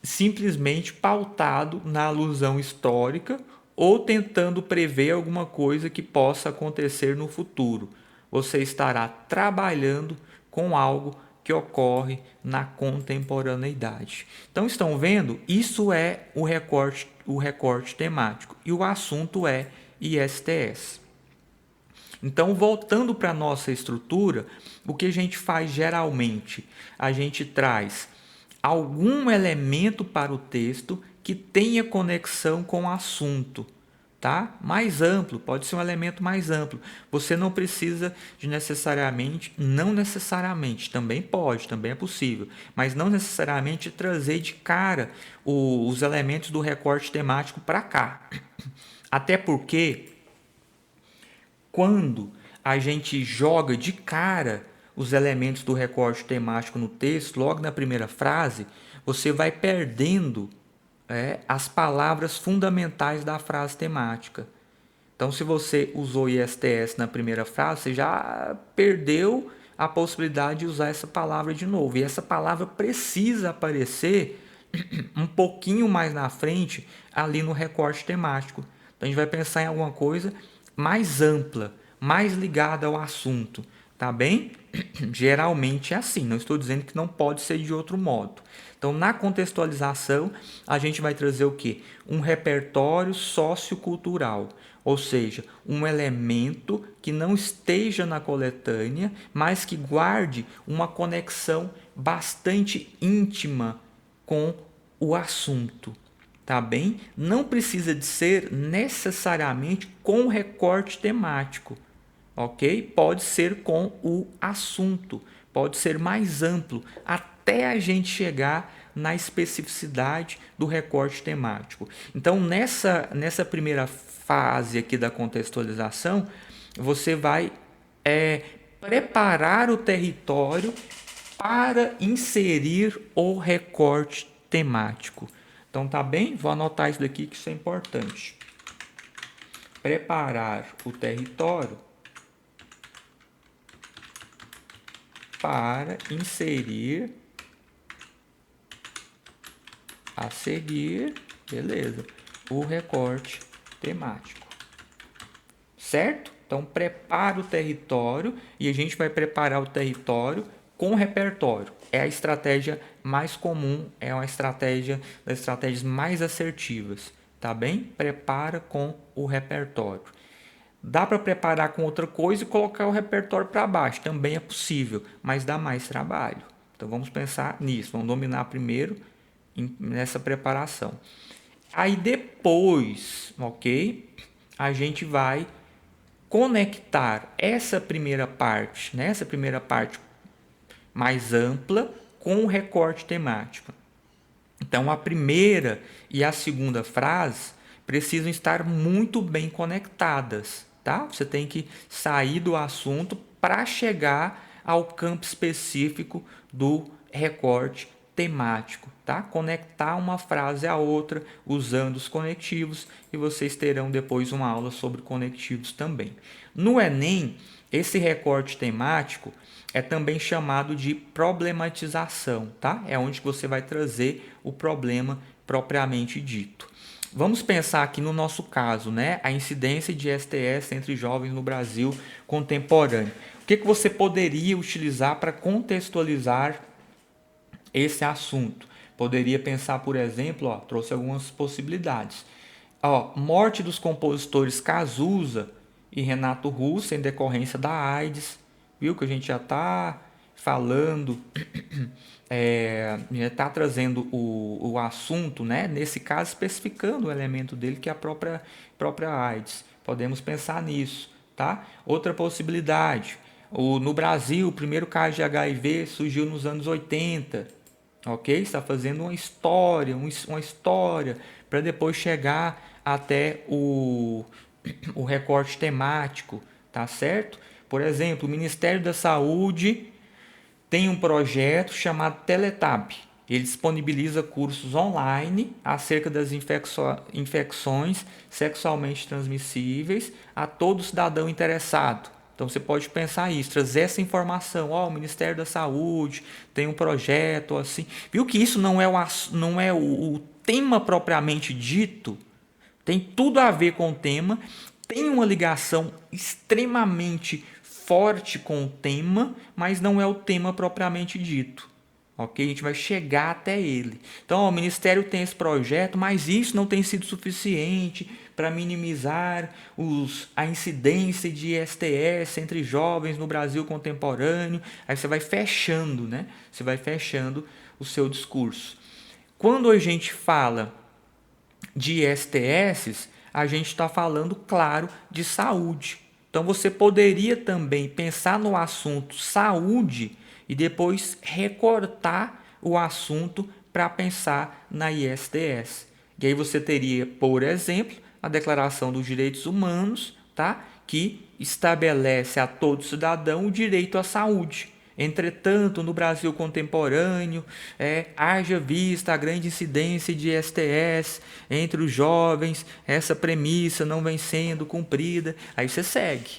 simplesmente pautado na alusão histórica ou tentando prever alguma coisa que possa acontecer no futuro. Você estará trabalhando com algo que ocorre na contemporaneidade. Então, estão vendo? Isso é o recorte temático e o assunto é ISTS. Então, voltando para a nossa estrutura, o que a gente faz geralmente? A gente traz algum elemento para o texto que tenha conexão com o assunto, tá? Mais amplo, pode ser um elemento mais amplo. Você não precisa de não necessariamente, também pode, também é possível, mas não necessariamente trazer de cara os elementos do recorte temático para cá. Até porque quando a gente joga de cara os elementos do recorte temático no texto, logo na primeira frase, você vai perdendo as palavras fundamentais da frase temática. Então, se você usou ISTS na primeira frase, você já perdeu a possibilidade de usar essa palavra de novo. E essa palavra precisa aparecer um pouquinho mais na frente, ali no recorte temático. Então, a gente vai pensar em alguma coisa mais ampla, mais ligada ao assunto, tá bem? Geralmente é assim, não estou dizendo que não pode ser de outro modo. Então, na contextualização, a gente vai trazer o quê? Um repertório sociocultural, ou seja, um elemento que não esteja na coletânea, mas que guarde uma conexão bastante íntima com o assunto, tá bem? Não precisa de ser necessariamente com recorte temático, ok? Pode ser com o assunto, pode ser mais amplo, até a gente chegar na especificidade do recorte temático. Então, nessa primeira fase aqui da contextualização, você vai preparar o território para inserir o recorte temático. Então, tá bem? Vou anotar isso daqui que isso é importante. Preparar o território para inserir a seguir, beleza, o recorte temático. Certo? Então, prepara o território e a gente vai preparar o território com repertório. É a estratégia mais comum, é uma estratégia das estratégias mais assertivas, tá bem? Prepara com o repertório. Dá para preparar com outra coisa e colocar o repertório para baixo, também é possível, mas dá mais trabalho. Então vamos pensar nisso, vamos dominar primeiro nessa preparação. Aí depois, ok? A gente vai conectar essa primeira parte, né? Essa primeira parte mais ampla com o recorte temático. Então a primeira e a segunda frase precisam estar muito bem conectadas, tá? Você tem que sair do assunto para chegar ao campo específico do recorte temático, tá? Conectar uma frase à outra usando os conectivos e vocês terão depois uma aula sobre conectivos também. No Enem, esse recorte temático é também chamado de problematização, tá? É onde você vai trazer o problema propriamente dito. Vamos pensar aqui no nosso caso, né? A incidência de STS entre jovens no Brasil contemporâneo. O que você poderia utilizar para contextualizar esse assunto? Poderia pensar, por exemplo, trouxe algumas possibilidades. Ó, morte dos compositores Cazuza e Renato Russo em decorrência da AIDS, viu que a gente já está falando, já está trazendo o assunto, né? Nesse caso especificando o elemento dele que é a própria AIDS. Podemos pensar nisso, tá? Outra possibilidade, no Brasil, o primeiro caso de HIV surgiu nos anos 80, ok? Está fazendo uma história para depois chegar até o recorte temático, tá certo? Por exemplo, o Ministério da Saúde tem um projeto chamado Teletab. Ele disponibiliza cursos online acerca das infecções sexualmente transmissíveis a todo cidadão interessado. Então você pode pensar isso, trazer essa informação. O Ministério da Saúde tem um projeto assim. Viu que isso não é o tema propriamente dito? Tem tudo a ver com o tema, tem uma ligação extremamente forte com o tema, mas não é o tema propriamente dito. Ok? A gente vai chegar até ele. Então, o Ministério tem esse projeto, mas isso não tem sido suficiente para minimizar a incidência de STS entre jovens no Brasil contemporâneo. Aí você vai fechando, né? Você vai fechando o seu discurso. Quando a gente fala de STS, a gente está falando, claro, de saúde. Então você poderia também pensar no assunto saúde e depois recortar o assunto para pensar na ISTS. E aí você teria, por exemplo, a Declaração dos Direitos Humanos, tá? Que estabelece a todo cidadão o direito à saúde. Entretanto, no Brasil contemporâneo, haja vista a grande incidência de STS entre os jovens, essa premissa não vem sendo cumprida. Aí você segue,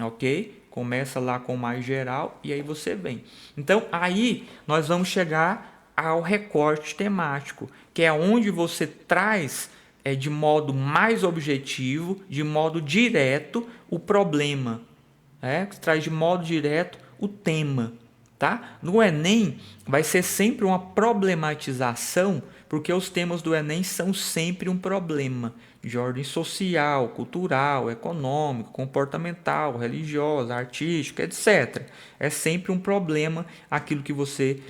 ok? Começa lá com o mais geral e aí você vem. Então, aí nós vamos chegar ao recorte temático, que é onde você traz de modo mais objetivo, de modo direto, o problema. Traz de modo direto o tema, tá? No Enem vai ser sempre uma problematização, porque os temas do Enem são sempre um problema de ordem social, cultural, econômico, comportamental, religiosa, artística, etc. É sempre um problema aquilo que você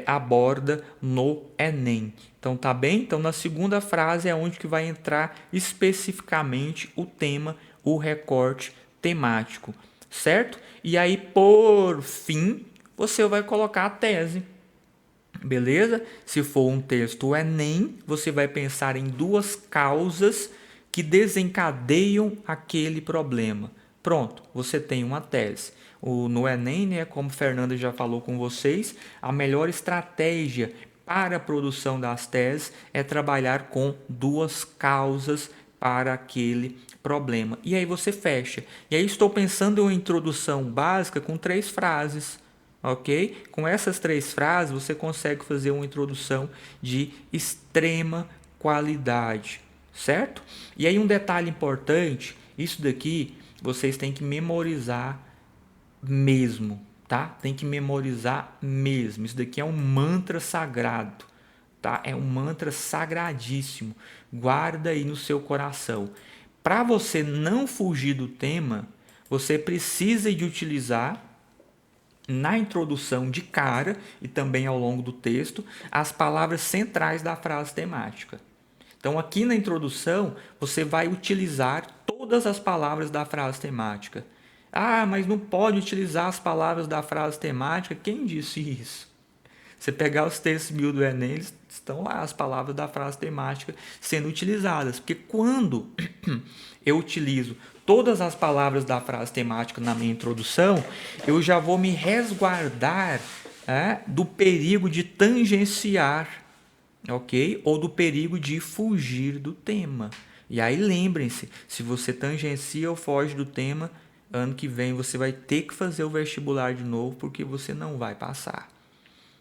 aborda no Enem. Então tá bem? Então na segunda frase é onde que vai entrar especificamente o tema, o recorte temático, certo? E aí, por fim, você vai colocar a tese. Beleza? Se for um texto Enem, você vai pensar em duas causas que desencadeiam aquele problema. Pronto, você tem uma tese. No Enem, né, como Fernanda já falou com vocês, a melhor estratégia para a produção das teses é trabalhar com duas causas para aquele problema. E aí você fecha. E aí estou pensando em uma introdução básica com 3 frases. Ok? Com essas 3 frases você consegue fazer uma introdução de extrema qualidade, certo? E aí um detalhe importante, isso daqui vocês têm que memorizar mesmo, tá? Tem que memorizar mesmo. Isso daqui é um mantra sagrado, tá? É um mantra sagradíssimo. Guarda aí no seu coração. Para você não fugir do tema, você precisa de utilizar na introdução de cara e também ao longo do texto as palavras centrais da frase temática. Então, aqui na introdução, você vai utilizar todas as palavras da frase temática. Ah, mas não pode utilizar as palavras da frase temática? Quem disse isso? Você pegar os textos 1000 do Enem, eles estão lá as palavras da frase temática sendo utilizadas. Porque quando eu utilizo todas as palavras da frase temática na minha introdução, eu já vou me resguardar do perigo de tangenciar, ok? Ou do perigo de fugir do tema. E aí lembrem-se, se você tangencia ou foge do tema, ano que vem você vai ter que fazer o vestibular de novo, porque você não vai passar.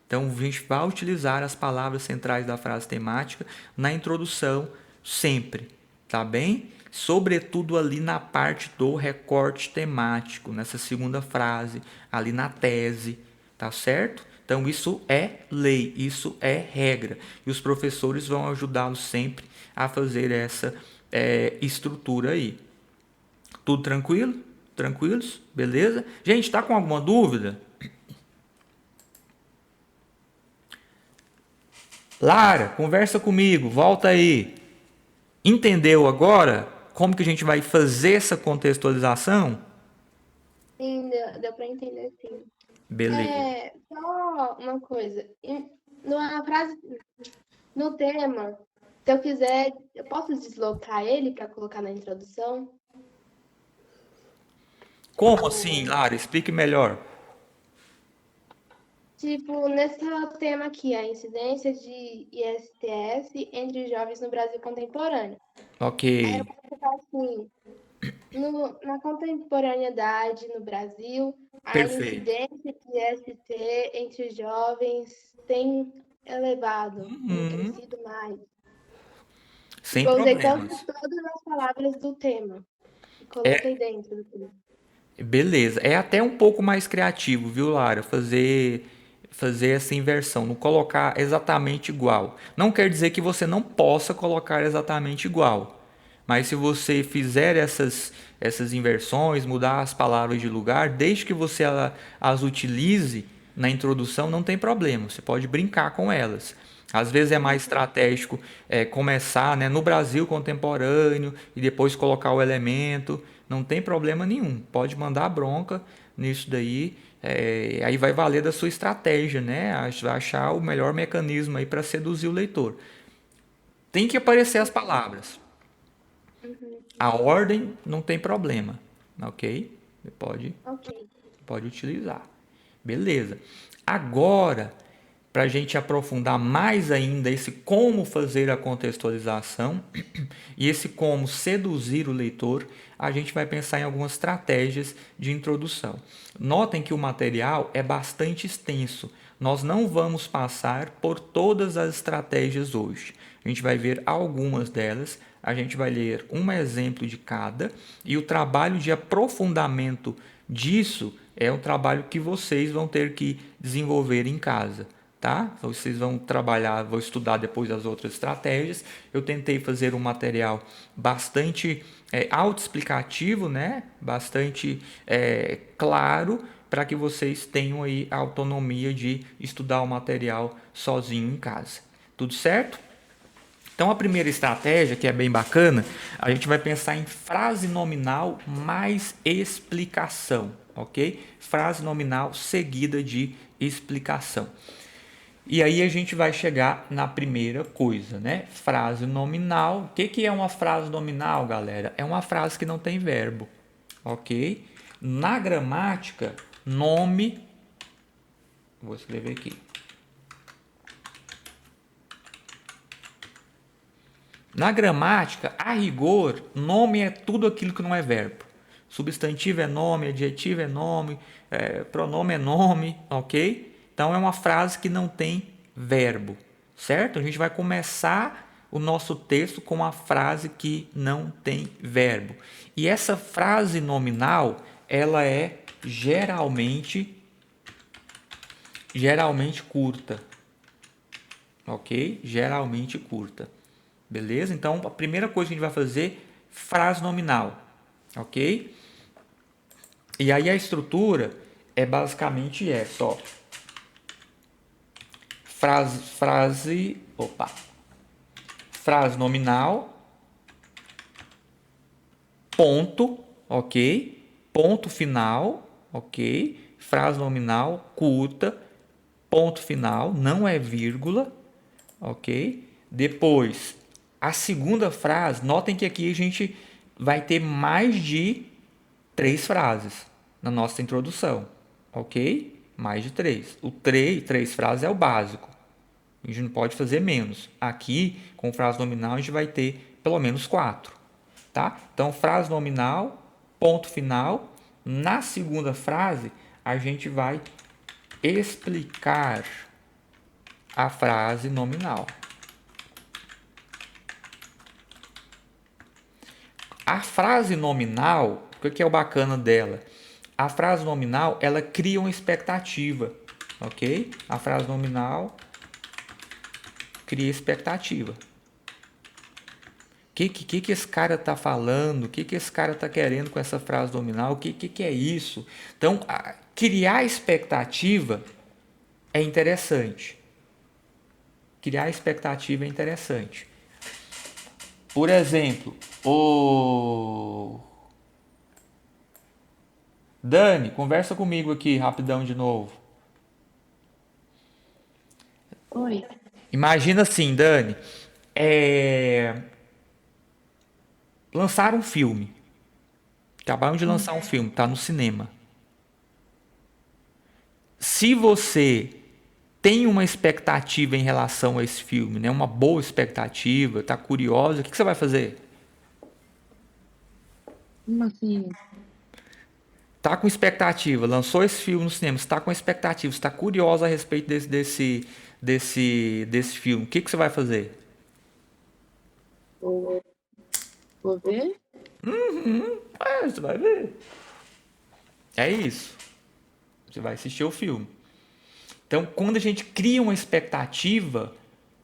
Então, a gente vai utilizar as palavras centrais da frase temática na introdução sempre, tá bem? Sobretudo ali na parte do recorte temático, nessa segunda frase, ali na tese, tá certo? Então, isso é lei, isso é regra. E os professores vão ajudá-los sempre a fazer essa estrutura aí. Tudo tranquilo? Tranquilos? Beleza? Gente, tá com alguma dúvida? Lara, conversa comigo, volta aí. Entendeu agora como que a gente vai fazer essa contextualização? Sim, deu para entender, sim. Beleza. Só uma coisa. Numa frase, no tema, se eu quiser, eu posso deslocar ele para colocar na introdução? Como assim, Lara? Explique melhor. Tipo, nesse tema aqui, a incidência de ISTS entre jovens no Brasil contemporâneo. Ok. Aí eu posso colocar assim, na contemporaneidade no Brasil, a Perfeito. incidência de IST entre jovens tem elevado, tem crescido mais. Sem Tipo, eu usei todas problemas. as palavras do tema e coloquei dentro do tema. Beleza. É até um pouco mais criativo, viu, Lara? Fazer essa inversão, não colocar exatamente igual. Não quer dizer que você não possa colocar exatamente igual. Mas se você fizer essas inversões, mudar as palavras de lugar, desde que você as utilize na introdução, não tem problema. Você pode brincar com elas. Às vezes é mais estratégico começar, né, no Brasil contemporâneo e depois colocar o elemento. Não tem problema nenhum. Pode mandar bronca nisso daí. Aí vai valer da sua estratégia, né? Vai achar o melhor mecanismo aí para seduzir o leitor. Tem que aparecer as palavras. A ordem não tem problema, ok? Você Ok. pode utilizar. Beleza. Agora, para a gente aprofundar mais ainda esse como fazer a contextualização e esse como seduzir o leitor, a gente vai pensar em algumas estratégias de introdução. Notem que o material é bastante extenso. Nós não vamos passar por todas as estratégias hoje. A gente vai ver algumas delas, a gente vai ler um exemplo de cada e o trabalho de aprofundamento disso é um trabalho que vocês vão ter que desenvolver em casa. Tá? Então, vocês vão trabalhar, vão estudar depois as outras estratégias. Eu tentei fazer um material bastante autoexplicativo, né? Bastante claro, para que vocês tenham aí a autonomia de estudar o material sozinho em casa. Tudo certo? Então, a primeira estratégia, que é bem bacana, a gente vai pensar em frase nominal mais explicação, ok? Frase nominal seguida de explicação. E aí a gente vai chegar na primeira coisa, né? Frase nominal. O que é uma frase nominal, galera? É uma frase que não tem verbo, ok? Na gramática, nome. Vou escrever aqui. Na gramática, a rigor, nome é tudo aquilo que não é verbo. Substantivo é nome, adjetivo é nome, pronome é nome, ok? Então é uma frase que não tem verbo, certo? A gente vai começar o nosso texto com uma frase que não tem verbo. E essa frase nominal, ela é geralmente curta, ok? Geralmente curta. Beleza? Então, a primeira coisa que a gente vai fazer, frase nominal, ok? E aí a estrutura é basicamente essa, ó. Frase nominal, ponto, ok? Ponto final, ok? Frase nominal, curta, ponto final, não é vírgula, ok? Depois, a segunda frase, notem que aqui a gente vai ter mais de 3 frases na nossa introdução, ok? Mais de 3. O 3 frases é o básico. A gente não pode fazer menos. Aqui, com frase nominal, a gente vai ter pelo menos 4, tá? Então, frase nominal, ponto final. Na segunda frase, a gente vai explicar a frase nominal. A frase nominal, o que é o bacana dela? A frase nominal, ela cria uma expectativa, ok? A frase nominal cria expectativa. O que esse cara está falando? O que esse cara está querendo com essa frase nominal? O que é isso? Então, criar expectativa é interessante. Criar expectativa é interessante. Por exemplo, Dani, conversa comigo aqui rapidão de novo. Oi. Imagina assim, Dani, lançaram um filme. Acabaram de lançar um filme, tá no cinema. Se você tem uma expectativa em relação a esse filme, né? Uma boa expectativa, tá curiosa, o que você vai fazer? Como assim? Tá com expectativa, lançou esse filme no cinema, você tá com expectativa, você tá curiosa a respeito desse filme, o que você vai fazer? Vou, vou ver? Você vai ver. É isso. Você vai assistir o filme. Então, quando a gente cria uma expectativa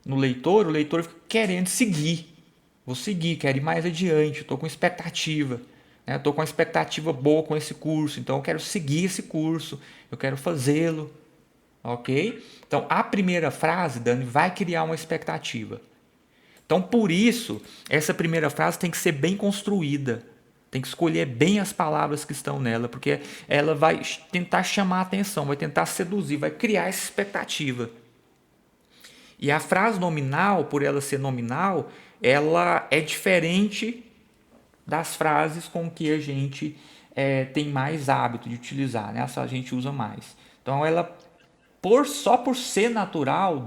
no leitor, o leitor fica querendo seguir. Vou seguir, quero ir mais adiante, estou com expectativa. Estou com uma expectativa boa com esse curso, então eu quero seguir esse curso, eu quero fazê-lo. Ok? Então, a primeira frase, Dani, vai criar uma expectativa. Então, por isso, essa primeira frase tem que ser bem construída. Tem que escolher bem as palavras que estão nela, porque ela vai tentar chamar a atenção, vai tentar seduzir, vai criar essa expectativa. E a frase nominal, por ela ser nominal, ela é diferente das frases com que a gente tem mais hábito de utilizar, né? Essa a gente usa mais. Então, ela só por ser natural,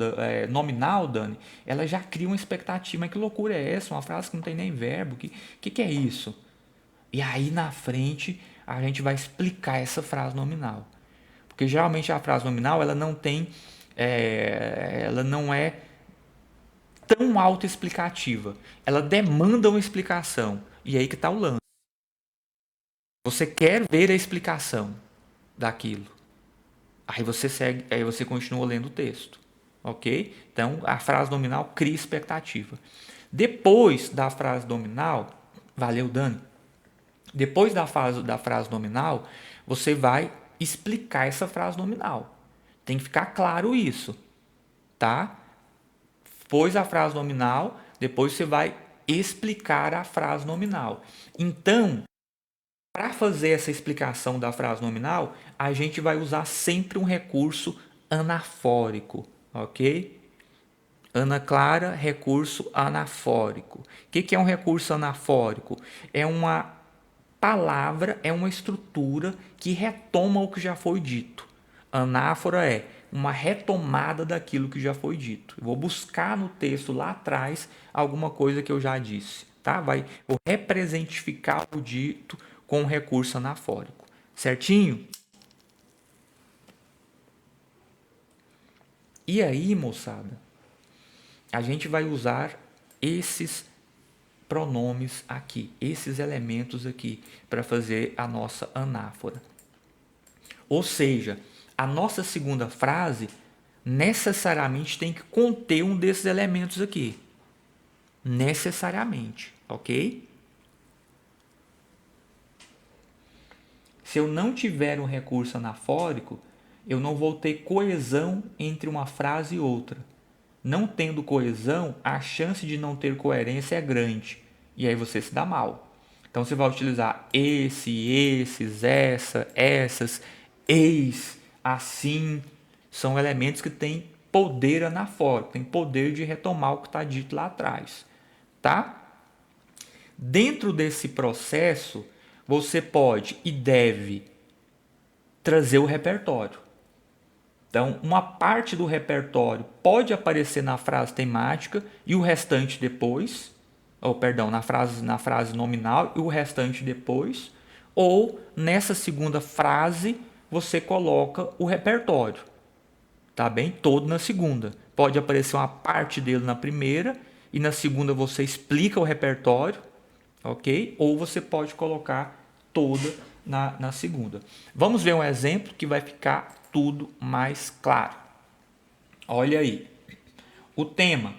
nominal, Dani, ela já cria uma expectativa. Mas que loucura é essa? Uma frase que não tem nem verbo. Que é isso? E aí na frente a gente vai explicar essa frase nominal. Porque geralmente a frase nominal ela não tem, ela não é tão autoexplicativa. Ela demanda uma explicação. E aí que está o lance. Você quer ver a explicação daquilo. Aí você segue, aí você continua lendo o texto, ok? Então a frase nominal cria expectativa. Depois da frase nominal, valeu, Dani. Depois da frase nominal, você vai explicar essa frase nominal. Tem que ficar claro isso, tá? Depois da frase nominal, depois você vai explicar a frase nominal. Então, para fazer essa explicação da frase nominal, a gente vai usar sempre um recurso anafórico, ok? Ana Clara, recurso anafórico. O que é um recurso anafórico? É uma palavra, é uma estrutura que retoma o que já foi dito. Anáfora é uma retomada daquilo que já foi dito. Eu vou buscar no texto lá atrás alguma coisa que eu já disse, tá? Vou representificar o dito com o recurso anafórico. Certinho? E aí, moçada, a gente vai usar esses pronomes aqui, esses elementos aqui, para fazer a nossa anáfora. Ou seja, a nossa segunda frase necessariamente tem que conter um desses elementos aqui. Necessariamente, ok? Se eu não tiver um recurso anafórico, eu não vou ter coesão entre uma frase e outra. Não tendo coesão, a chance de não ter coerência é grande. E aí você se dá mal. Então você vai utilizar esses, essas, eis, assim. São elementos que têm poder anafórico, têm poder de retomar o que está dito lá atrás. Tá? Dentro desse processo, você pode e deve trazer o repertório. Então, uma parte do repertório pode aparecer na frase temática e o restante depois, na frase nominal e o restante depois, ou nessa segunda frase você coloca o repertório, tá bem? Todo na segunda. Pode aparecer uma parte dele na primeira e na segunda você explica o repertório, ok? Ou você pode colocar toda na segunda. Vamos ver um exemplo que vai ficar tudo mais claro. Olha aí. O tema: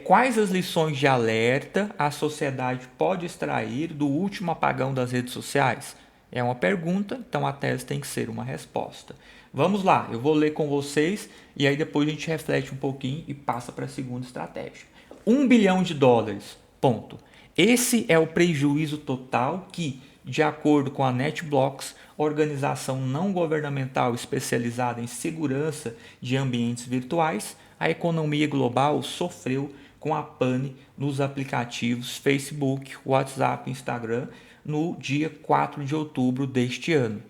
Quais as lições de alerta a sociedade pode extrair do último apagão das redes sociais? É uma pergunta, então a tese tem que ser uma resposta. Vamos lá, eu vou ler com vocês e aí depois a gente reflete um pouquinho e passa para a segunda estratégia. 1 bilhão de dólares, ponto. Esse é o prejuízo total que, de acordo com a NetBlocks, organização não governamental especializada em segurança de ambientes virtuais, a economia global sofreu com a pane nos aplicativos Facebook, WhatsApp e Instagram no dia 4 de outubro deste ano.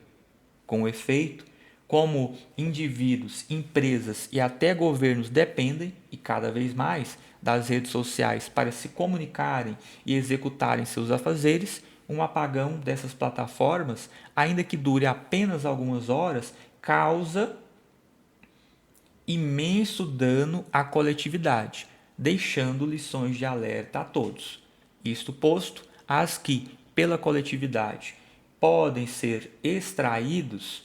Com efeito, como indivíduos, empresas e até governos dependem, e cada vez mais, das redes sociais para se comunicarem e executarem seus afazeres, um apagão dessas plataformas, ainda que dure apenas algumas horas, causa imenso dano à coletividade, deixando lições de alerta a todos. Isto posto, as que, pela coletividade, podem ser extraídos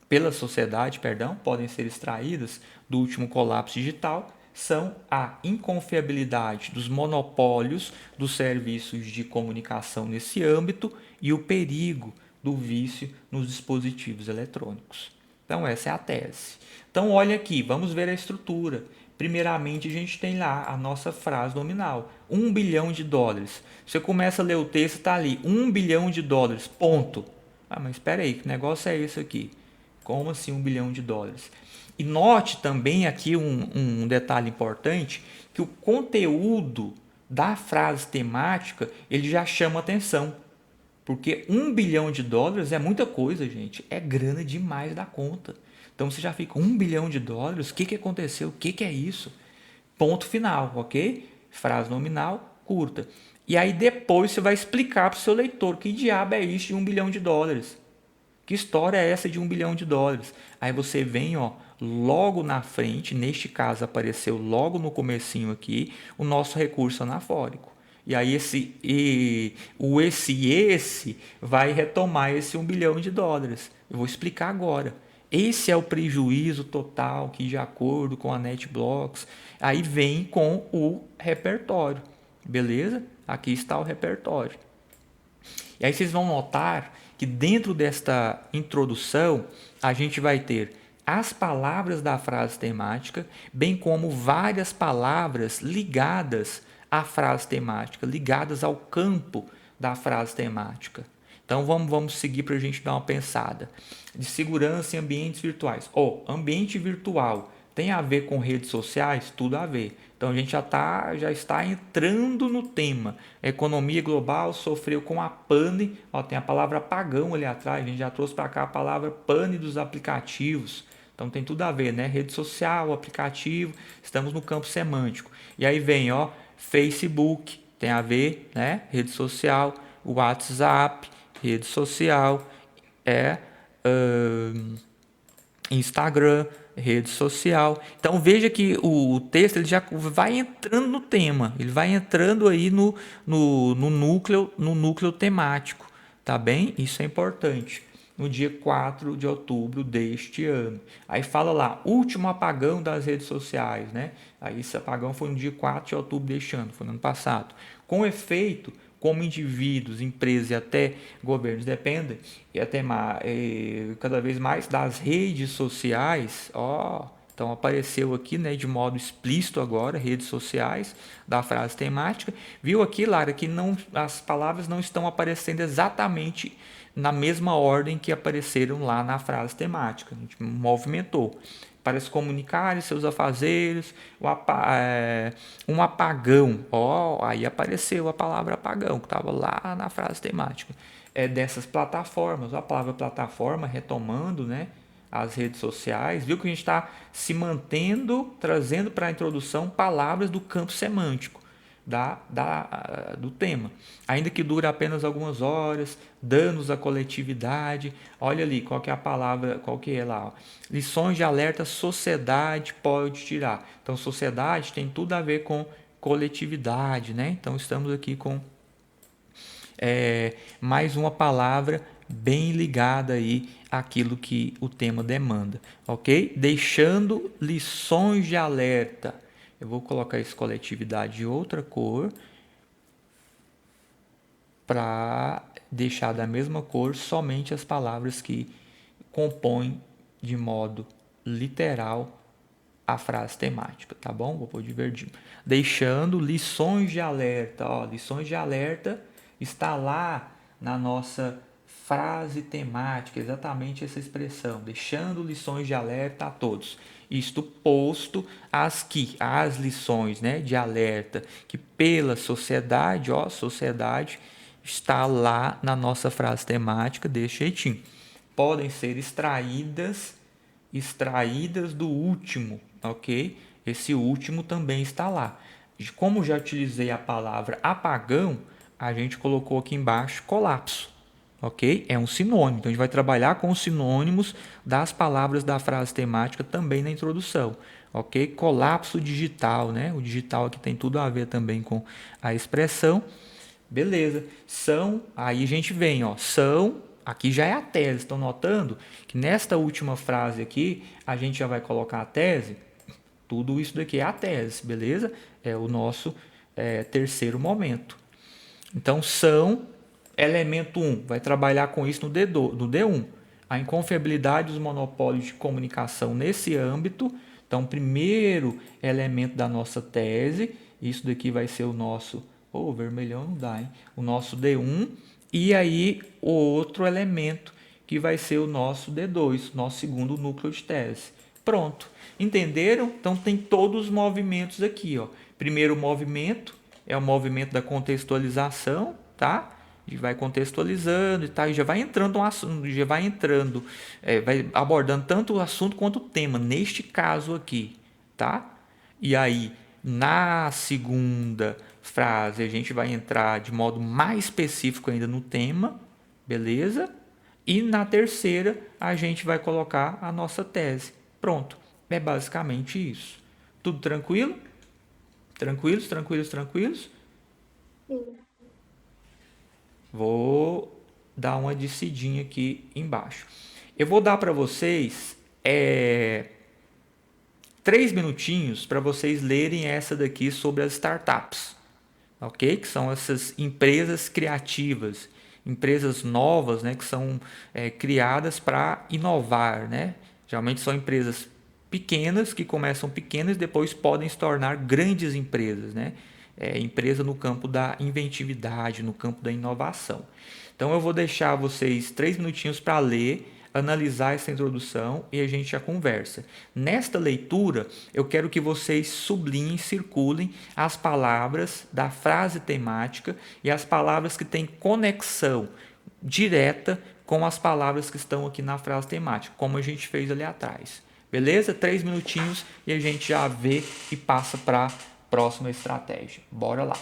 pela sociedade, podem ser extraídas do último colapso digital, são a inconfiabilidade dos monopólios dos serviços de comunicação nesse âmbito e o perigo do vício nos dispositivos eletrônicos. Então, essa é a tese. Então, olha aqui, vamos ver a estrutura. Primeiramente, a gente tem lá a nossa frase nominal, 1 bilhão de dólares. Você começa a ler o texto, está ali, 1 bilhão de dólares, ponto. Mas espera aí, que negócio é esse aqui? Como assim 1 bilhão de dólares? E note também aqui um detalhe importante, que o conteúdo da frase temática, ele já chama atenção. Porque 1 bilhão de dólares é muita coisa, gente. É grana demais da conta. Então você já fica, 1 bilhão de dólares? O que aconteceu? O que é isso? Ponto final, ok? Frase nominal, curta. E aí depois você vai explicar para o seu leitor que diabo é isso de 1 bilhão de dólares. Que história é essa de 1 bilhão de dólares? Aí você vem, logo na frente, neste caso apareceu logo no comecinho aqui, o nosso recurso anafórico. E aí esse vai retomar esse 1 bilhão de dólares. Eu vou explicar agora. Esse é o prejuízo total que, de acordo com a NetBlocks, aí vem com o repertório. Beleza? Aqui está o repertório. E aí vocês vão notar que dentro desta introdução a gente vai ter as palavras da frase temática, bem como várias palavras ligadas à frase temática, ligadas ao campo da frase temática. Então vamos seguir para a gente dar uma pensada. De segurança em ambientes virtuais. Ambiente virtual tem a ver com redes sociais? Tudo a ver. Então a gente já está entrando no tema. A economia global sofreu com a pane. Tem a palavra apagão ali atrás. A gente já trouxe para cá a palavra pane dos aplicativos. Então tem tudo a ver, né? Rede social, aplicativo. Estamos no campo semântico. E aí vem, Facebook, tem a ver, né? Rede social, WhatsApp, rede social, Instagram, rede social. Então veja que o texto ele já vai entrando no tema, ele vai entrando aí no núcleo temático, tá bem? Isso é importante. No dia 4 de outubro deste ano. Aí fala lá, último apagão das redes sociais, né? Aí esse apagão foi no dia 4 de outubro deste ano, foi no ano passado. Com efeito, como indivíduos, empresas e até governos dependem, e até cada vez mais das redes sociais, então apareceu aqui, né, de modo explícito agora, redes sociais, da frase temática. Viu aqui, Lara, que as palavras não estão aparecendo exatamente na mesma ordem que apareceram lá na frase temática. A gente movimentou. Para se comunicarem seus afazeres, um apagão. Aí apareceu a palavra apagão, que estava lá na frase temática. Dessas plataformas. A palavra plataforma, retomando, né, as redes sociais. Viu que a gente está se mantendo, trazendo para a introdução palavras do campo semântico. Do tema, ainda que dure apenas algumas horas, danos à coletividade. Olha ali, qual que é a palavra, qual que é lá? Lições de alerta, sociedade pode tirar. Então, sociedade tem tudo a ver com coletividade, né? Então, estamos aqui com mais uma palavra bem ligada aí àquilo que o tema demanda, ok? Deixando lições de alerta. Eu vou colocar esse coletividade de outra cor para deixar da mesma cor somente as palavras que compõem de modo literal a frase temática, tá bom? Vou pôr de verdinho. Deixando lições de alerta, ó, lições de alerta está lá na nossa frase temática, exatamente essa expressão, deixando lições de alerta a todos. Isto posto as lições, né, de alerta que pela sociedade, ó, sociedade está lá na nossa frase temática desse jeitinho. Podem ser extraídas do último, ok? Esse último também está lá. Como já utilizei a palavra apagão, a gente colocou aqui embaixo colapso, ok? É um sinônimo, então a gente vai trabalhar com os sinônimos das palavras da frase temática também na introdução, ok? Colapso digital, né? O digital aqui tem tudo a ver também com a expressão. Beleza. Aí a gente vem, ó, aqui já é a tese. Estão notando que nesta última frase aqui, a gente já vai colocar a tese. Tudo isso daqui é a tese, beleza? É o nosso terceiro momento. Então, elemento 1, vai trabalhar com isso no D1. A inconfiabilidade dos monopólios de comunicação nesse âmbito. Então, primeiro elemento da nossa tese, isso daqui vai ser o nosso... vermelhão não dá, hein? O nosso D1. E aí, o outro elemento, que vai ser o nosso D2, nosso segundo núcleo de tese. Pronto. Entenderam? Então, tem todos os movimentos aqui, ó. Primeiro movimento é o movimento da contextualização, tá? E vai contextualizando e tal, e já vai entrando um assunto, vai abordando tanto o assunto quanto o tema, neste caso aqui, tá? E aí, na segunda frase, a gente vai entrar de modo mais específico ainda no tema, beleza? E na terceira, a gente vai colocar a nossa tese. Pronto, é basicamente isso. Tudo tranquilo? Tranquilos, tranquilos, tranquilos? Sim. Vou dar uma descidinha aqui embaixo. Eu vou dar para vocês 3 minutinhos para vocês lerem essa daqui sobre as startups, ok? Que são essas empresas criativas, empresas novas, né? Que são criadas para inovar, né? Geralmente são empresas pequenas que começam pequenas e depois podem se tornar grandes empresas, né? Empresa no campo da inventividade, no campo da inovação. Então eu vou deixar vocês 3 minutinhos para ler, analisar essa introdução e a gente já conversa. Nesta leitura, eu quero que vocês sublinhem, circulem as palavras da frase temática e as palavras que têm conexão direta com as palavras que estão aqui na frase temática, como a gente fez ali atrás. Beleza? 3 minutinhos e a gente já vê e passa para a próxima estratégia. Bora lá!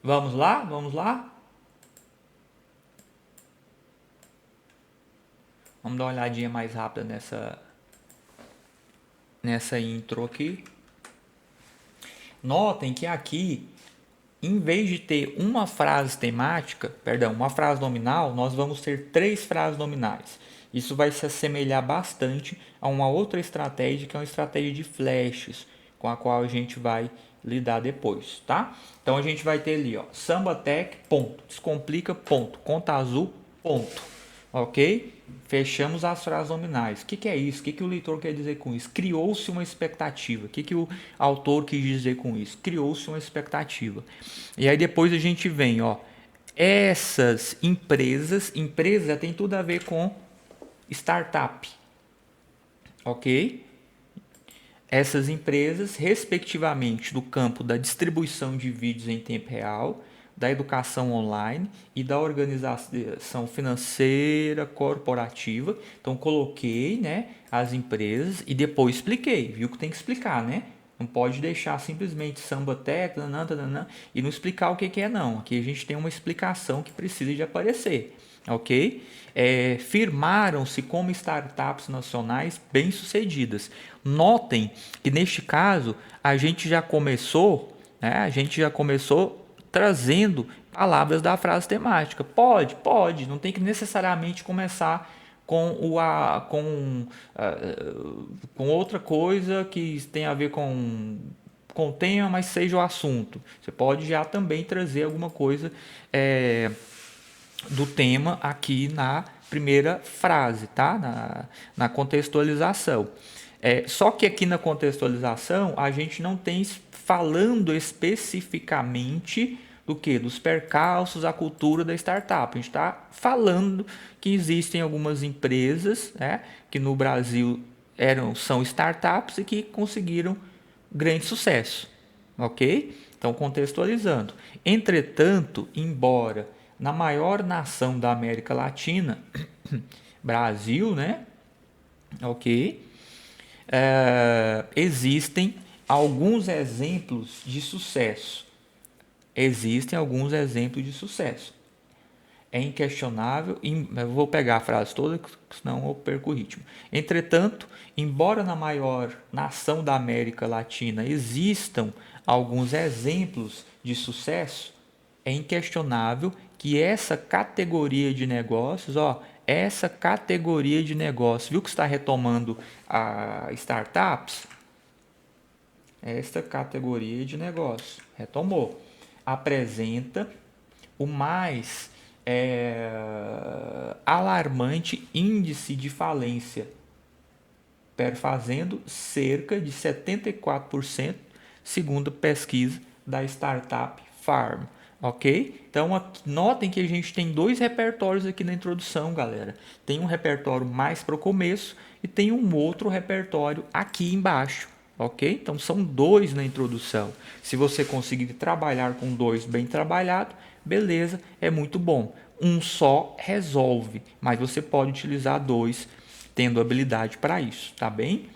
Vamos lá? Vamos lá? Vamos dar uma olhadinha mais rápida nessa intro aqui. Notem que aqui, em vez de ter uma frase temática, perdão, uma frase nominal, nós vamos ter 3 frases nominais. Isso vai se assemelhar bastante a uma outra estratégia, que é uma estratégia de flashes, com a qual a gente vai lidar depois, tá? Então a gente vai ter ali, ó, Sambatec, ponto, descomplica, ponto, conta azul, ponto, ok? Fechamos as frases nominais. O que é isso? O que o leitor quer dizer com isso? Criou-se uma expectativa. O que o autor quis dizer com isso? Criou-se uma expectativa. E aí depois a gente vem, ó, essas empresas tem tudo a ver com startup, ok? Essas empresas, respectivamente, do campo da distribuição de vídeos em tempo real, da educação online e da organização financeira corporativa. Então, coloquei, né, as empresas e depois expliquei. Viu que tem que explicar, né? Não pode deixar simplesmente Sambatec, e não explicar o que é, não. Aqui a gente tem uma explicação que precisa de aparecer, ok? Firmaram-se como startups nacionais bem-sucedidas. Notem que neste caso a gente já começou, né? A gente já começou trazendo palavras da frase temática. Pode, não tem que necessariamente começar com outra coisa que tem a ver com o tema, mas seja o assunto. Você pode já também trazer alguma coisa do tema aqui na primeira frase, tá? Na contextualização. Só que aqui na contextualização a gente não tem falando especificamente do que? Dos percalços, a cultura da startup. A gente está falando que existem algumas empresas, né, que no Brasil são startups e que conseguiram grande sucesso, ok? Então, contextualizando. Entretanto, embora na maior nação da América Latina, Brasil, né? Ok? Existem alguns exemplos de sucesso. É inquestionável, eu vou pegar a frase toda, senão eu perco o ritmo. Entretanto, embora na maior nação da América Latina existam alguns exemplos de sucesso, é inquestionável que essa categoria de negócios, viu que está retomando a startups? Esta categoria de negócio, retomou, apresenta o mais alarmante índice de falência, perfazendo cerca de 74%, segundo pesquisa da Startup Farm. Ok? Então, notem que a gente tem 2 repertórios aqui na introdução, galera. Tem um repertório mais para o começo e tem um outro repertório aqui embaixo. Ok? Então, são 2 na introdução. Se você conseguir trabalhar com 2 bem trabalhado, beleza, é muito bom. Um só resolve, mas você pode utilizar 2 tendo habilidade para isso, tá bem?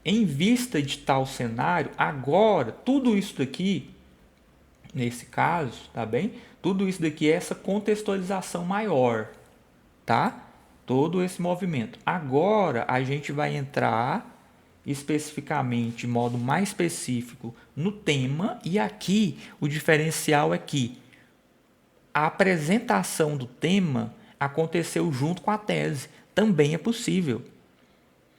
Em vista de tal cenário, agora, tudo isso daqui, nesse caso, tá bem? Tudo isso daqui é essa contextualização maior, tá? Todo esse movimento. Agora, a gente vai entrar especificamente, de modo mais específico, no tema, e aqui o diferencial é que a apresentação do tema aconteceu junto com a tese. Também é possível.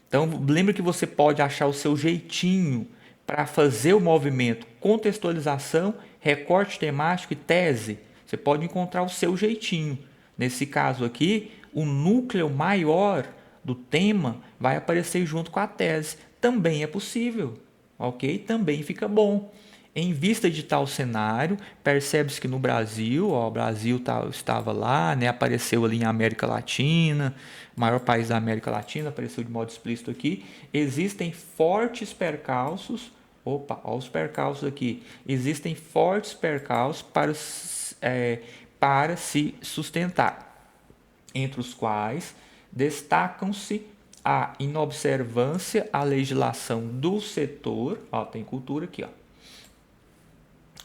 Então, lembre que você pode achar o seu jeitinho para fazer o movimento contextualização, recorte temático e tese. Você pode encontrar o seu jeitinho. Nesse caso aqui, o núcleo maior do tema vai aparecer junto com a tese. Também é possível, ok? Também fica bom. Em vista de tal cenário, percebe-se que no Brasil, o Brasil estava lá, né, apareceu ali em América Latina, o maior país da América Latina, apareceu de modo explícito aqui, existem fortes percalços, olha os percalços aqui, existem fortes percalços para se sustentar, entre os quais destacam-se a inobservância à legislação do setor, tem cultura aqui,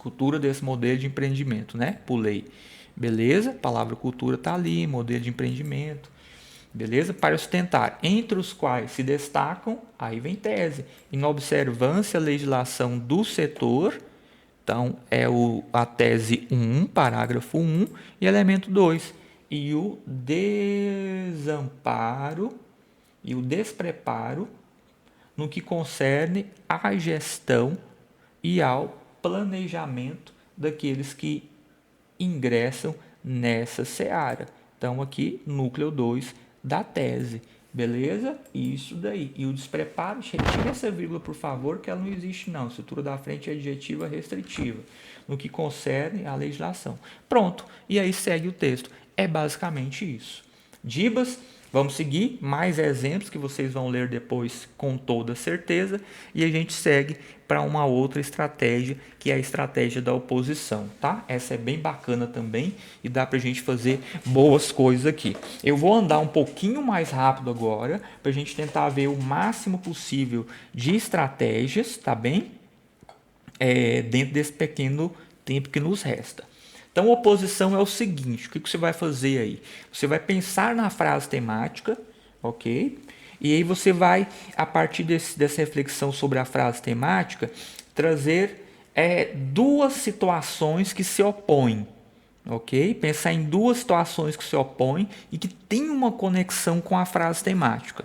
Cultura desse modelo de empreendimento, né? Pulei. Beleza? A palavra cultura está ali, modelo de empreendimento. Beleza? Para sustentar, entre os quais se destacam, aí vem tese, em observância à legislação do setor. Então, é a tese 1, parágrafo 1, e elemento 2. E o desamparo e o despreparo no que concerne à gestão e ao planejamento daqueles que ingressam nessa seara. Então, aqui, núcleo 2 da tese. Beleza? Isso daí. E o despreparo, retira essa vírgula, por favor, que ela não existe não. A estrutura da frente é adjetiva restritiva, no que concerne à legislação. Pronto. E aí segue o texto. É basicamente isso. Dibas, vamos seguir mais exemplos que vocês vão ler depois com toda certeza. E a gente segue para uma outra estratégia, que é a estratégia da oposição, tá? Essa é bem bacana também e dá para a gente fazer boas coisas aqui. Eu vou andar um pouquinho mais rápido agora, para a gente tentar ver o máximo possível de estratégias, tá bem? Dentro desse pequeno tempo que nos resta. Então, oposição é o seguinte, o que você vai fazer aí? Você vai pensar na frase temática, ok? E aí você vai, a partir dessa reflexão sobre a frase temática, trazer duas situações que se opõem, ok? Pensar em duas situações que se opõem e que tem uma conexão com a frase temática.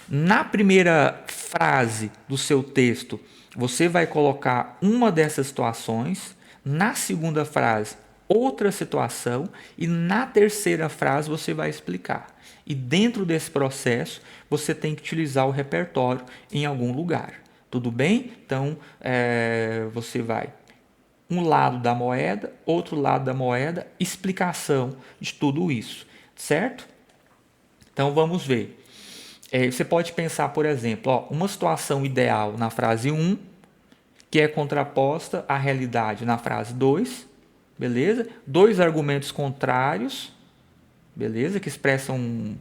Na primeira frase do seu texto, você vai colocar uma dessas situações. Na segunda frase, outra situação. E na terceira frase, você vai explicar. E dentro desse processo, você tem que utilizar o repertório em algum lugar. Tudo bem? Então, você vai um lado da moeda, outro lado da moeda, explicação de tudo isso. Certo? Então, vamos ver. Você pode pensar, por exemplo, uma situação ideal na frase 1, que é contraposta à realidade na frase 2, beleza? Dois argumentos contrários, beleza? Que expressam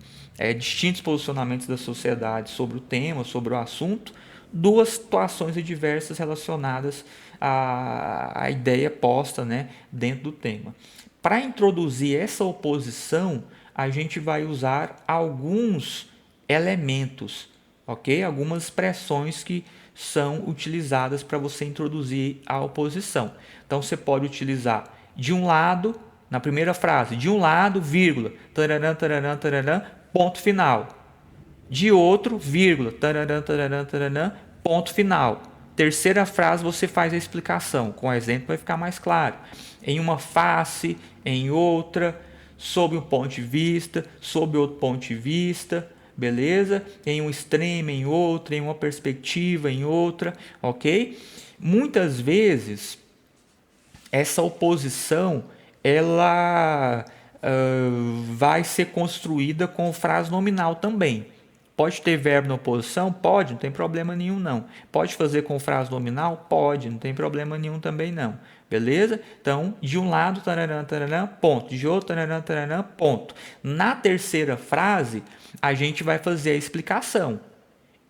distintos posicionamentos da sociedade sobre o tema, sobre o assunto. Duas situações adversas relacionadas à ideia posta, né, dentro do tema. Para introduzir essa oposição, a gente vai usar alguns elementos, ok? Algumas expressões que são utilizadas para você introduzir a oposição. Então, você pode utilizar de um lado, na primeira frase, de um lado, vírgula, tararam, tararam, tararam, ponto final. De outro, vírgula, tararam, tararam, tararam, ponto final. Terceira frase, você faz a explicação. Com o exemplo vai ficar mais claro. Em uma face, em outra, sob um ponto de vista, sob outro ponto de vista, beleza? Em um extremo, em outro, em uma perspectiva, em outra, ok? Muitas vezes, essa oposição, ela vai ser construída com frase nominal também. Pode ter verbo na oposição? Pode, não tem problema nenhum não. Pode fazer com frase nominal? Pode, não tem problema nenhum também não. Beleza? Então, de um lado, tararam, tararam, ponto. De outro, tararam, tararam, ponto. Na terceira frase, a gente vai fazer a explicação.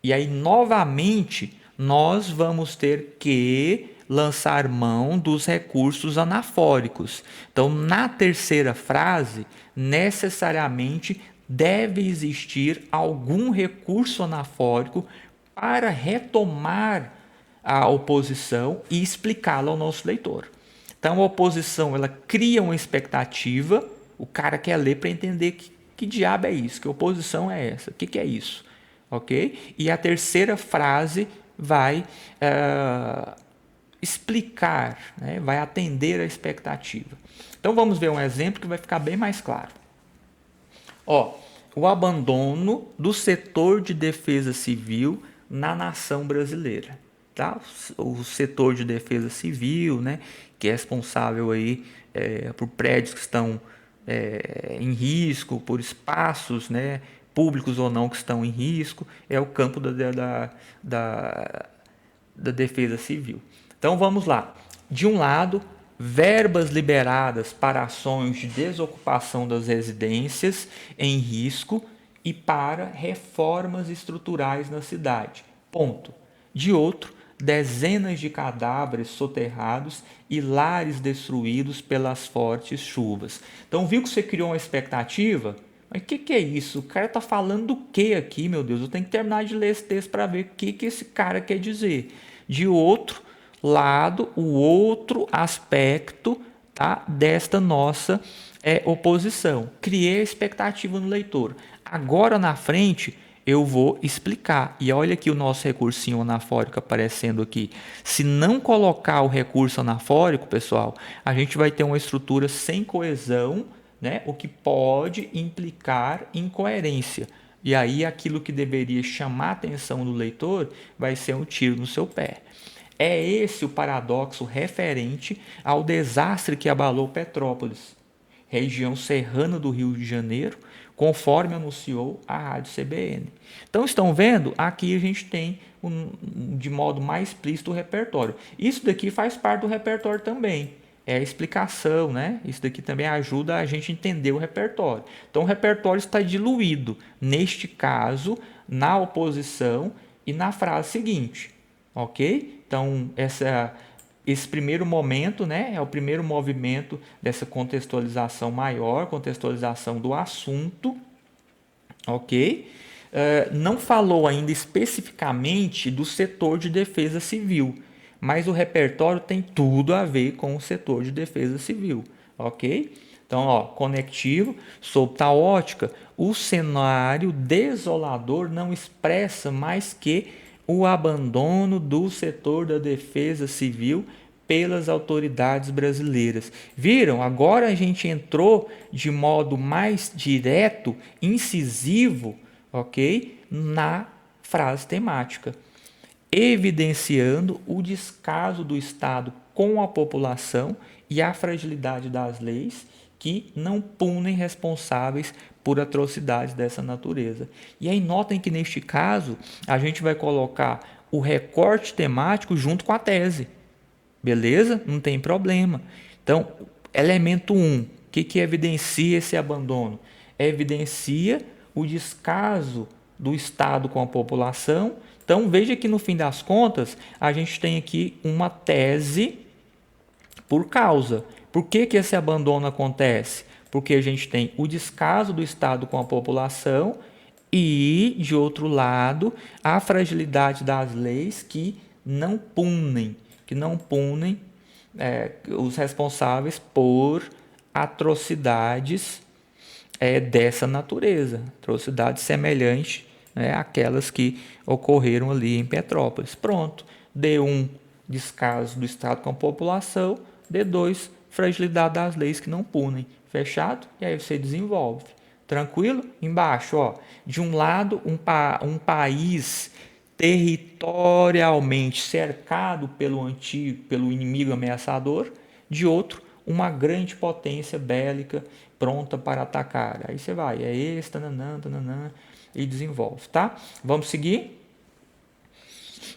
E aí, novamente, nós vamos ter que lançar mão dos recursos anafóricos. Então, na terceira frase, necessariamente deve existir algum recurso anafórico para retomar a oposição e explicá-la ao nosso leitor. Então, a oposição, ela cria uma expectativa, o cara quer ler para entender que diabo é isso, que oposição é essa, o que é isso, ok? E a terceira frase vai explicar, né? Vai atender a expectativa. Então, vamos ver um exemplo que vai ficar bem mais claro. O abandono do setor de defesa civil na nação brasileira. Tá? O setor de defesa civil, né, que é responsável aí, por prédios que estão em risco, por espaços, né, públicos ou não que estão em risco, é o campo da defesa civil. Então vamos lá. De um lado, verbas liberadas para ações de desocupação das residências em risco e para reformas estruturais na cidade. Ponto. De outro, dezenas de cadáveres soterrados e lares destruídos pelas fortes chuvas. Então, viu que você criou uma expectativa? Mas o que é isso? O cara tá falando do que aqui, meu Deus? Eu tenho que terminar de ler esse texto para ver o que esse cara quer dizer. De outro lado, o outro aspecto, tá, desta nossa oposição. Criei a expectativa no leitor. Agora na frente eu vou explicar. E olha aqui o nosso recursinho anafórico aparecendo aqui. Se não colocar o recurso anafórico, pessoal, a gente vai ter uma estrutura sem coesão, né? O que pode implicar incoerência. E aí aquilo que deveria chamar a atenção do leitor vai ser um tiro no seu pé. É esse o paradoxo referente ao desastre que abalou Petrópolis, região serrana do Rio de Janeiro, conforme anunciou a Rádio CBN. Então, estão vendo? Aqui a gente tem, de modo mais explícito, o repertório. Isso daqui faz parte do repertório também. É a explicação, né? Isso daqui também ajuda a gente a entender o repertório. Então, o repertório está diluído, neste caso, na oposição e na frase seguinte. Ok? Então, esse primeiro momento, né, é o primeiro movimento dessa contextualização maior, contextualização do assunto, ok? Não falou ainda especificamente do setor de defesa civil, mas o repertório tem tudo a ver com o setor de defesa civil, ok? Então, ó, conectivo, sob tal ótica, o cenário desolador não expressa mais que o abandono do setor da defesa civil pelas autoridades brasileiras. Viram? Agora a gente entrou de modo mais direto, incisivo, ok? Na frase temática, evidenciando o descaso do Estado com a população e a fragilidade das leis que não punem responsáveis por atrocidades dessa natureza. E aí notem que neste caso a gente vai colocar o recorte temático junto com a tese. Beleza? Não tem problema. Então, elemento 1, o que evidencia esse abandono? Evidencia o descaso do Estado com a população. Então, veja que no fim das contas, a gente tem aqui uma tese por causa. Por que esse abandono acontece? Porque a gente tem o descaso do Estado com a população e, de outro lado, a fragilidade das leis que não punem os responsáveis por atrocidades dessa natureza, atrocidades semelhantes, né, àquelas que ocorreram ali em Petrópolis. Pronto, D1, descaso do Estado com a população, D2, fragilidade das leis que não punem. Fechado? E aí você desenvolve. Tranquilo? Embaixo, ó, de um lado, um país territorialmente cercado pelo inimigo ameaçador, de outro, uma grande potência bélica pronta para atacar. Aí você vai, é esse, tananã, tananã, e desenvolve, tá? Vamos seguir?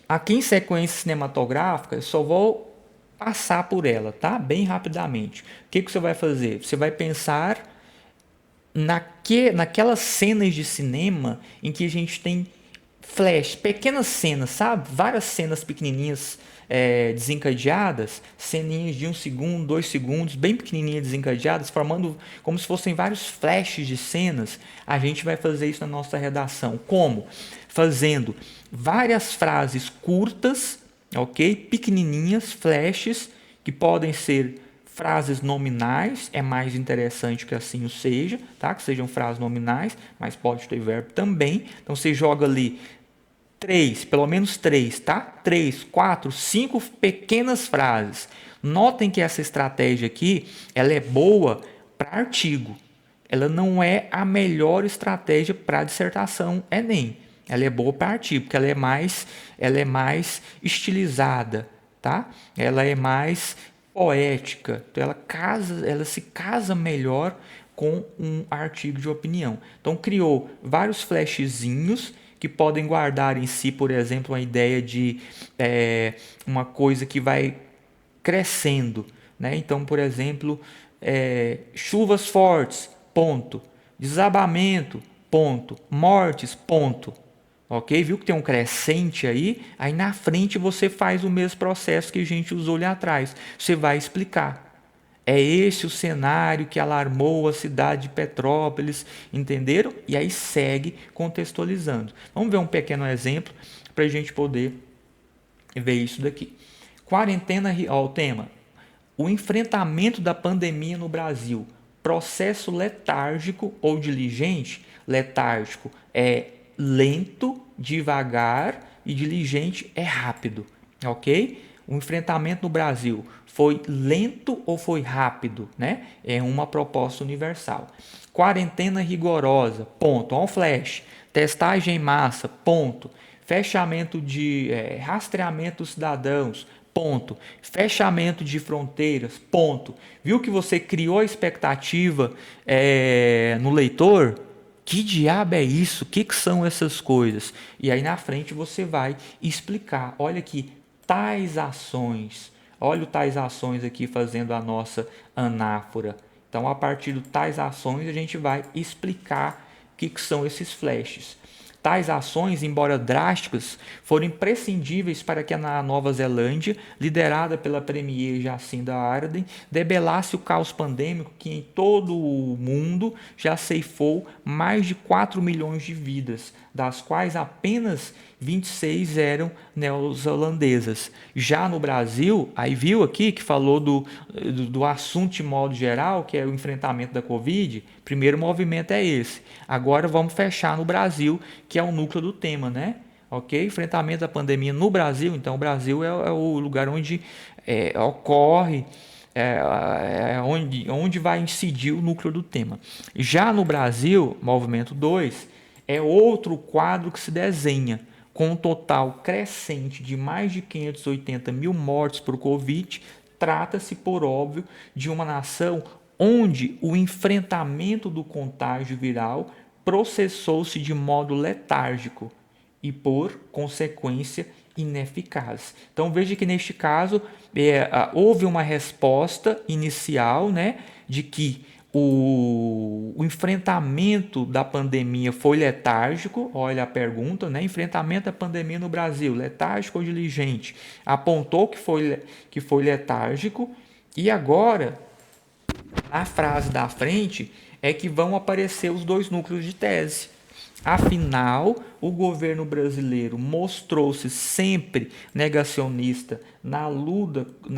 Aqui em sequência cinematográfica, eu só vou passar por ela, tá? Bem rapidamente. O que você vai fazer? Você vai pensar naquelas cenas de cinema em que a gente tem flash, pequenas cenas, sabe? Várias cenas pequenininhas desencadeadas, ceninhas de 1 segundo, 2 segundos, bem pequenininhas desencadeadas, formando como se fossem vários flashes de cenas. A gente vai fazer isso na nossa redação. Como? Fazendo várias frases curtas, ok? Pequenininhas, flashes, que podem ser frases nominais, é mais interessante que assim o seja, tá? Que sejam frases nominais, mas pode ter verbo também. Então você joga ali pelo menos 3, tá? 3, 4, 5 pequenas frases. Notem que essa estratégia aqui, ela é boa para artigo. Ela não é a melhor estratégia para dissertação Enem. Ela é boa para artigo, porque ela é mais estilizada, tá? Ela é mais poética. Então ela se casa melhor com um artigo de opinião. Então criou vários flashzinhos que podem guardar em si, por exemplo, a ideia de uma coisa que vai crescendo, né? Então, por exemplo, chuvas fortes, ponto. Desabamento, ponto. Mortes, ponto. Ok? Viu que tem um crescente aí? Aí na frente você faz o mesmo processo que a gente usou ali atrás. Você vai explicar. É esse o cenário que alarmou a cidade de Petrópolis, entenderam? E aí segue contextualizando. Vamos ver um pequeno exemplo para a gente poder ver isso daqui. Quarentena, ó, o tema: o enfrentamento da pandemia no Brasil. Processo letárgico ou diligente? Letárgico é lento, devagar, e diligente é rápido, ok? O enfrentamento no Brasil foi lento ou foi rápido, né? É uma proposta universal. Quarentena rigorosa, ponto. On flash. Testagem em massa, ponto. Fechamento de rastreamento dos cidadãos, ponto. Fechamento de fronteiras, ponto. Viu que você criou a expectativa no leitor? Que diabo é isso? O que são essas coisas? E aí na frente você vai explicar. Olha aqui, tais ações. Olha o tais ações aqui fazendo a nossa anáfora. Então, a partir de tais ações, a gente vai explicar o que são esses flashes. Tais ações, embora drásticas, foram imprescindíveis para que a Nova Zelândia, liderada pela premier Jacinda Ardern, debelasse o caos pandêmico que em todo o mundo já ceifou mais de 4 milhões de vidas, das quais apenas 26 eram neozelandesas. Já no Brasil, aí viu aqui que falou do assunto de modo geral, que é o enfrentamento da Covid. Primeiro movimento é esse. Agora vamos fechar no Brasil, que é o núcleo do tema, né? Ok? Enfrentamento da pandemia no Brasil. Então, o Brasil é o lugar onde ocorre, onde vai incidir o núcleo do tema. Já no Brasil, movimento 2, é outro quadro que se desenha, com um total crescente de mais de 580 mil mortes por Covid. Trata-se, por óbvio, de uma nação onde o enfrentamento do contágio viral processou-se de modo letárgico e, por consequência, ineficaz. Então veja que neste caso houve uma resposta inicial, né, de que o enfrentamento da pandemia foi letárgico. Olha a pergunta, né? Enfrentamento da pandemia no Brasil, letárgico ou diligente? Apontou que foi letárgico, e agora, na frase da frente, é que vão aparecer os dois núcleos de tese. Afinal, o governo brasileiro mostrou-se sempre negacionista na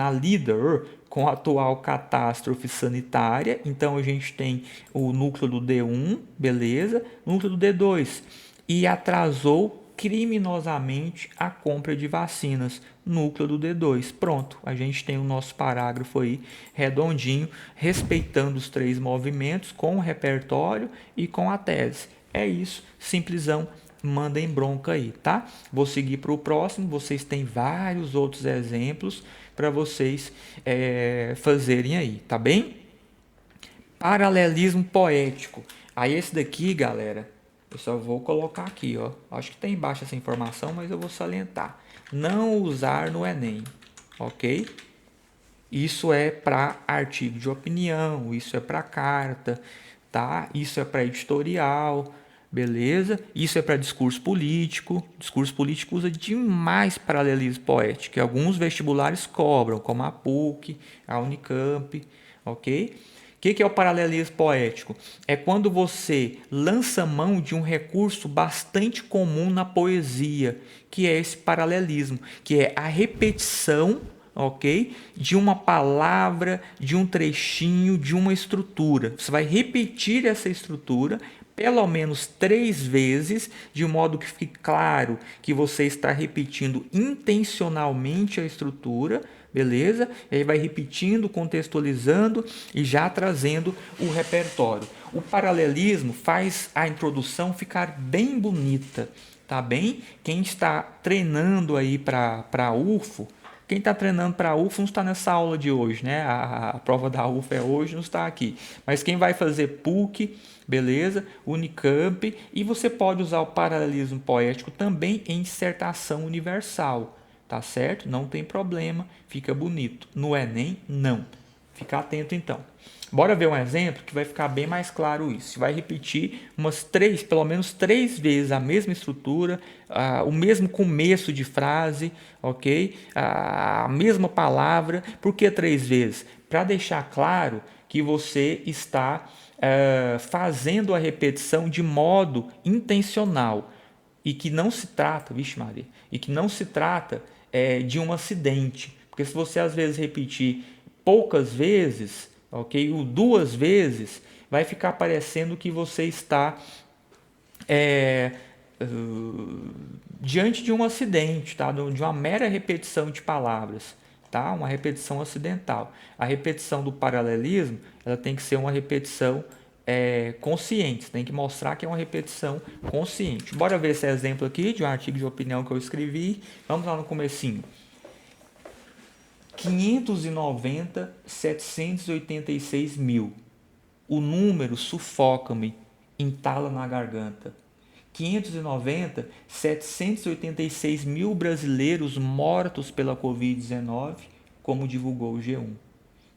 lida com a atual catástrofe sanitária. Então a gente tem o núcleo do D1, beleza? Núcleo do D2. E atrasou criminosamente a compra de vacinas, núcleo do D2. Pronto, a gente tem o nosso parágrafo aí redondinho, respeitando os três movimentos, com o repertório e com a tese. É isso, simplesão, mandem bronca aí, tá? Vou seguir para o próximo. Vocês têm vários outros exemplos para vocês fazerem aí, tá bem? Paralelismo poético. Aí esse daqui, galera, eu só vou colocar aqui, ó. Acho que tem embaixo essa informação, mas eu vou salientar. Não usar no Enem, ok? Isso é para artigo de opinião, isso é para carta, tá? Isso é para editorial, beleza? Isso é para discurso político. Discurso político usa demais paralelismo poético, que alguns vestibulares cobram, como a PUC, a Unicamp, ok? O que é o paralelismo poético? É quando você lança mão de um recurso bastante comum na poesia, que é esse paralelismo, que é a repetição, ok? De uma palavra, de um trechinho, de uma estrutura. Você vai repetir essa estrutura pelo menos 3 vezes, de modo que fique claro que você está repetindo intencionalmente a estrutura, beleza? E aí vai repetindo, contextualizando e já trazendo o repertório. O paralelismo faz a introdução ficar bem bonita, tá bem? Quem está treinando aí para UFO, quem está treinando para a UFO não está nessa aula de hoje, né? A prova da UFO é hoje, não está aqui. Mas quem vai fazer PUC, beleza? Unicamp, e você pode usar o paralelismo poético também em dissertação universal, tá certo? Não tem problema, fica bonito. No Enem, não. Fica atento então. Bora ver um exemplo que vai ficar bem mais claro isso. Vai repetir pelo menos três vezes a mesma estrutura, o mesmo começo de frase, ok? A mesma palavra. Por que três vezes? Para deixar claro que você está fazendo a repetição de modo intencional e que não se trata, vixe Maria, e que não se trata de um acidente. Porque se você às vezes repetir poucas vezes, ok, ou duas vezes, vai ficar parecendo que você está diante de um acidente, tá? De uma mera repetição de palavras, tá? Uma repetição acidental. A repetição do paralelismo, ela tem que ser uma repetição consciente, tem que mostrar que é uma repetição consciente. Bora ver esse exemplo aqui de um artigo de opinião que eu escrevi. Vamos lá no comecinho. 590, 786 mil. O número sufoca-me, entala na garganta. 590, 786 mil brasileiros mortos pela Covid-19, como divulgou o G1.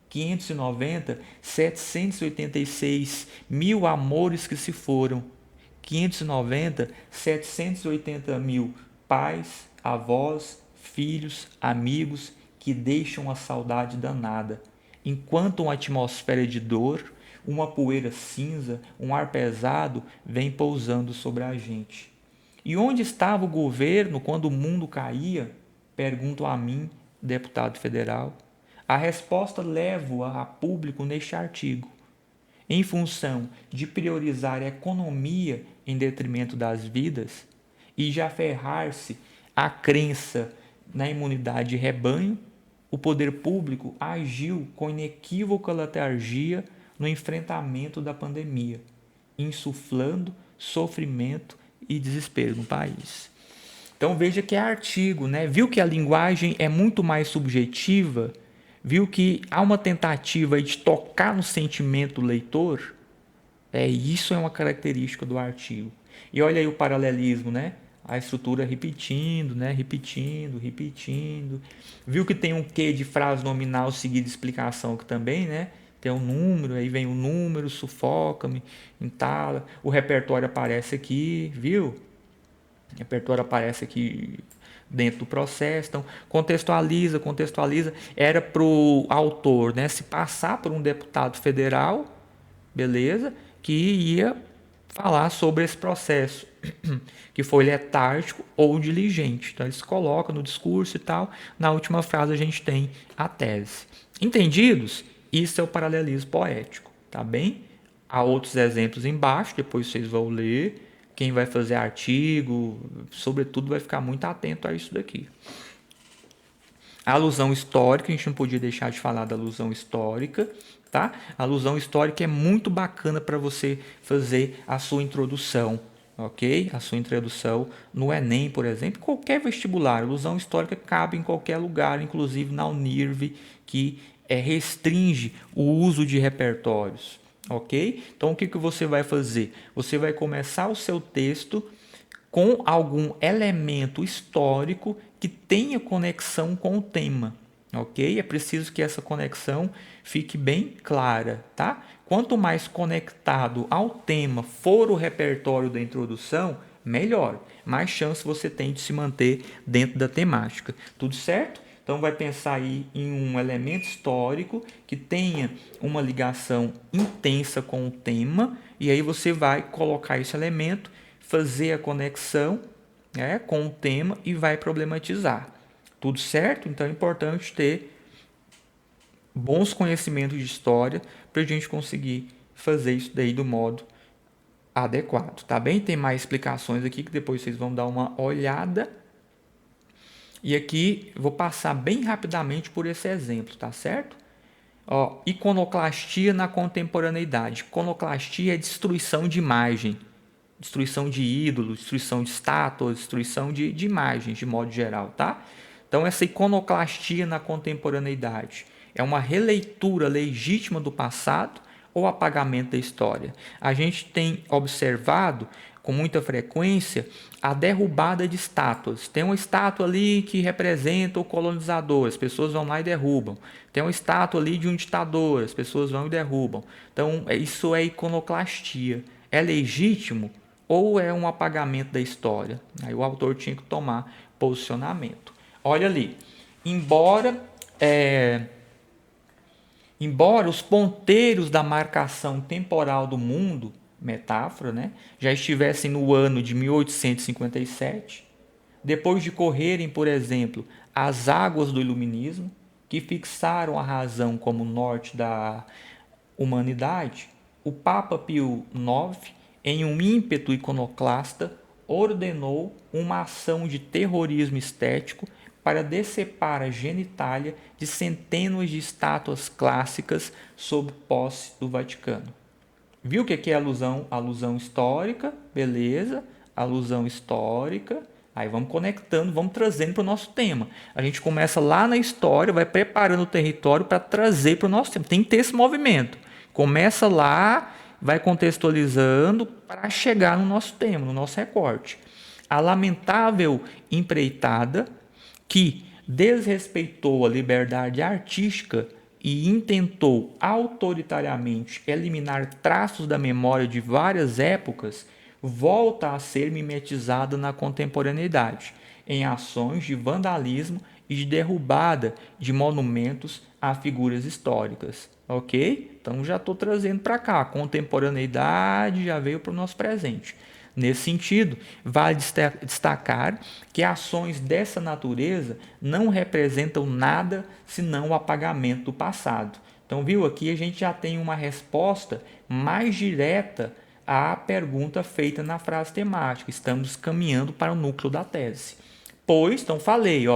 590, 786 mil amores que se foram. 590, 780 mil pais, avós, filhos, amigos que deixam a saudade danada. Enquanto uma atmosfera de dor, uma poeira cinza, um ar pesado vem pousando sobre a gente. E onde estava o governo quando o mundo caía? Pergunto a mim, deputado federal. A resposta levo-a a público neste artigo. Em função de priorizar a economia em detrimento das vidas e de aferrar-se à crença na imunidade de rebanho, o poder público agiu com inequívoca letargia no enfrentamento da pandemia, insuflando sofrimento e desespero no país. Então veja que é artigo, né? Viu que a linguagem é muito mais subjetiva? Viu que há uma tentativa de tocar no sentimento do leitor? Isso é uma característica do artigo. E olha aí o paralelismo, né? A estrutura repetindo, né? Repetindo. Viu que tem um quê de frase nominal seguida de explicação aqui também, né? Tem um número, aí vem o número, sufoca-me, entala. O repertório aparece aqui, viu? O repertório aparece aqui dentro do processo. Então, contextualiza. Era para o autor, né, se passar por um deputado federal, beleza? Que ia falar sobre esse processo, que foi letárgico ou diligente. Então, eles colocam no discurso e tal. Na última frase, a gente tem a tese. Entendidos? Isso é o paralelismo poético, tá bem? Há outros exemplos embaixo, depois vocês vão ler. Quem vai fazer artigo, sobretudo, vai ficar muito atento a isso daqui. A alusão histórica, a gente não podia deixar de falar da alusão histórica, tá? A alusão histórica é muito bacana para você fazer a sua introdução, ok? A sua introdução no Enem, por exemplo, qualquer vestibular. A alusão histórica cabe em qualquer lugar, inclusive na Unirv, que restringe o uso de repertórios. Ok? Então, o que você vai fazer? Você vai começar o seu texto com algum elemento histórico que tenha conexão com o tema. Ok? É preciso que essa conexão fique bem clara, tá? Quanto mais conectado ao tema for o repertório da introdução, melhor. Mais chance você tem de se manter dentro da temática. Tudo certo? Então, vai pensar aí em um elemento histórico que tenha uma ligação intensa com o tema, e aí você vai colocar esse elemento, fazer a conexão, né, com o tema e vai problematizar. Tudo certo? Então, é importante ter bons conhecimentos de história para a gente conseguir fazer isso daí do modo adequado, tá bem? Tem mais explicações aqui que depois vocês vão dar uma olhada. E aqui vou passar bem rapidamente por esse exemplo, tá certo? Iconoclastia na contemporaneidade. Iconoclastia é destruição de imagem, destruição de ídolos, destruição de estátuas, destruição de imagens, de modo geral, tá? Então, essa iconoclastia na contemporaneidade é uma releitura legítima do passado ou apagamento da história? A gente tem observado com muita frequência a derrubada de estátuas. Tem uma estátua ali que representa o colonizador, as pessoas vão lá e derrubam. Tem uma estátua ali de um ditador, as pessoas vão e derrubam. Então, isso é iconoclastia. É legítimo ou é um apagamento da história? Aí o autor tinha que tomar posicionamento. Olha ali, embora os ponteiros da marcação temporal do mundo, metáfora, né, já estivessem no ano de 1857, depois de correrem, por exemplo, as águas do iluminismo, que fixaram a razão como norte da humanidade, o Papa Pio IX, em um ímpeto iconoclasta, ordenou uma ação de terrorismo estético para decepar a genitália de centenas de estátuas clássicas sob posse do Vaticano. Viu o que é alusão? Alusão histórica, beleza, alusão histórica. Aí vamos conectando, vamos trazendo para o nosso tema. A gente começa lá na história, vai preparando o território para trazer para o nosso tema. Tem que ter esse movimento. Começa lá, vai contextualizando para chegar no nosso tema, no nosso recorte. A lamentável empreitada que desrespeitou a liberdade artística e intentou autoritariamente eliminar traços da memória de várias épocas, volta a ser mimetizada na contemporaneidade, em ações de vandalismo e de derrubada de monumentos a figuras históricas. Ok? Então já estou trazendo para cá. A contemporaneidade já veio para o nosso presente. Nesse sentido, vale destacar que ações dessa natureza não representam nada senão o apagamento do passado. Então, viu? Aqui a gente já tem uma resposta mais direta à pergunta feita na frase temática. Estamos caminhando para o núcleo da tese. Pois, então falei,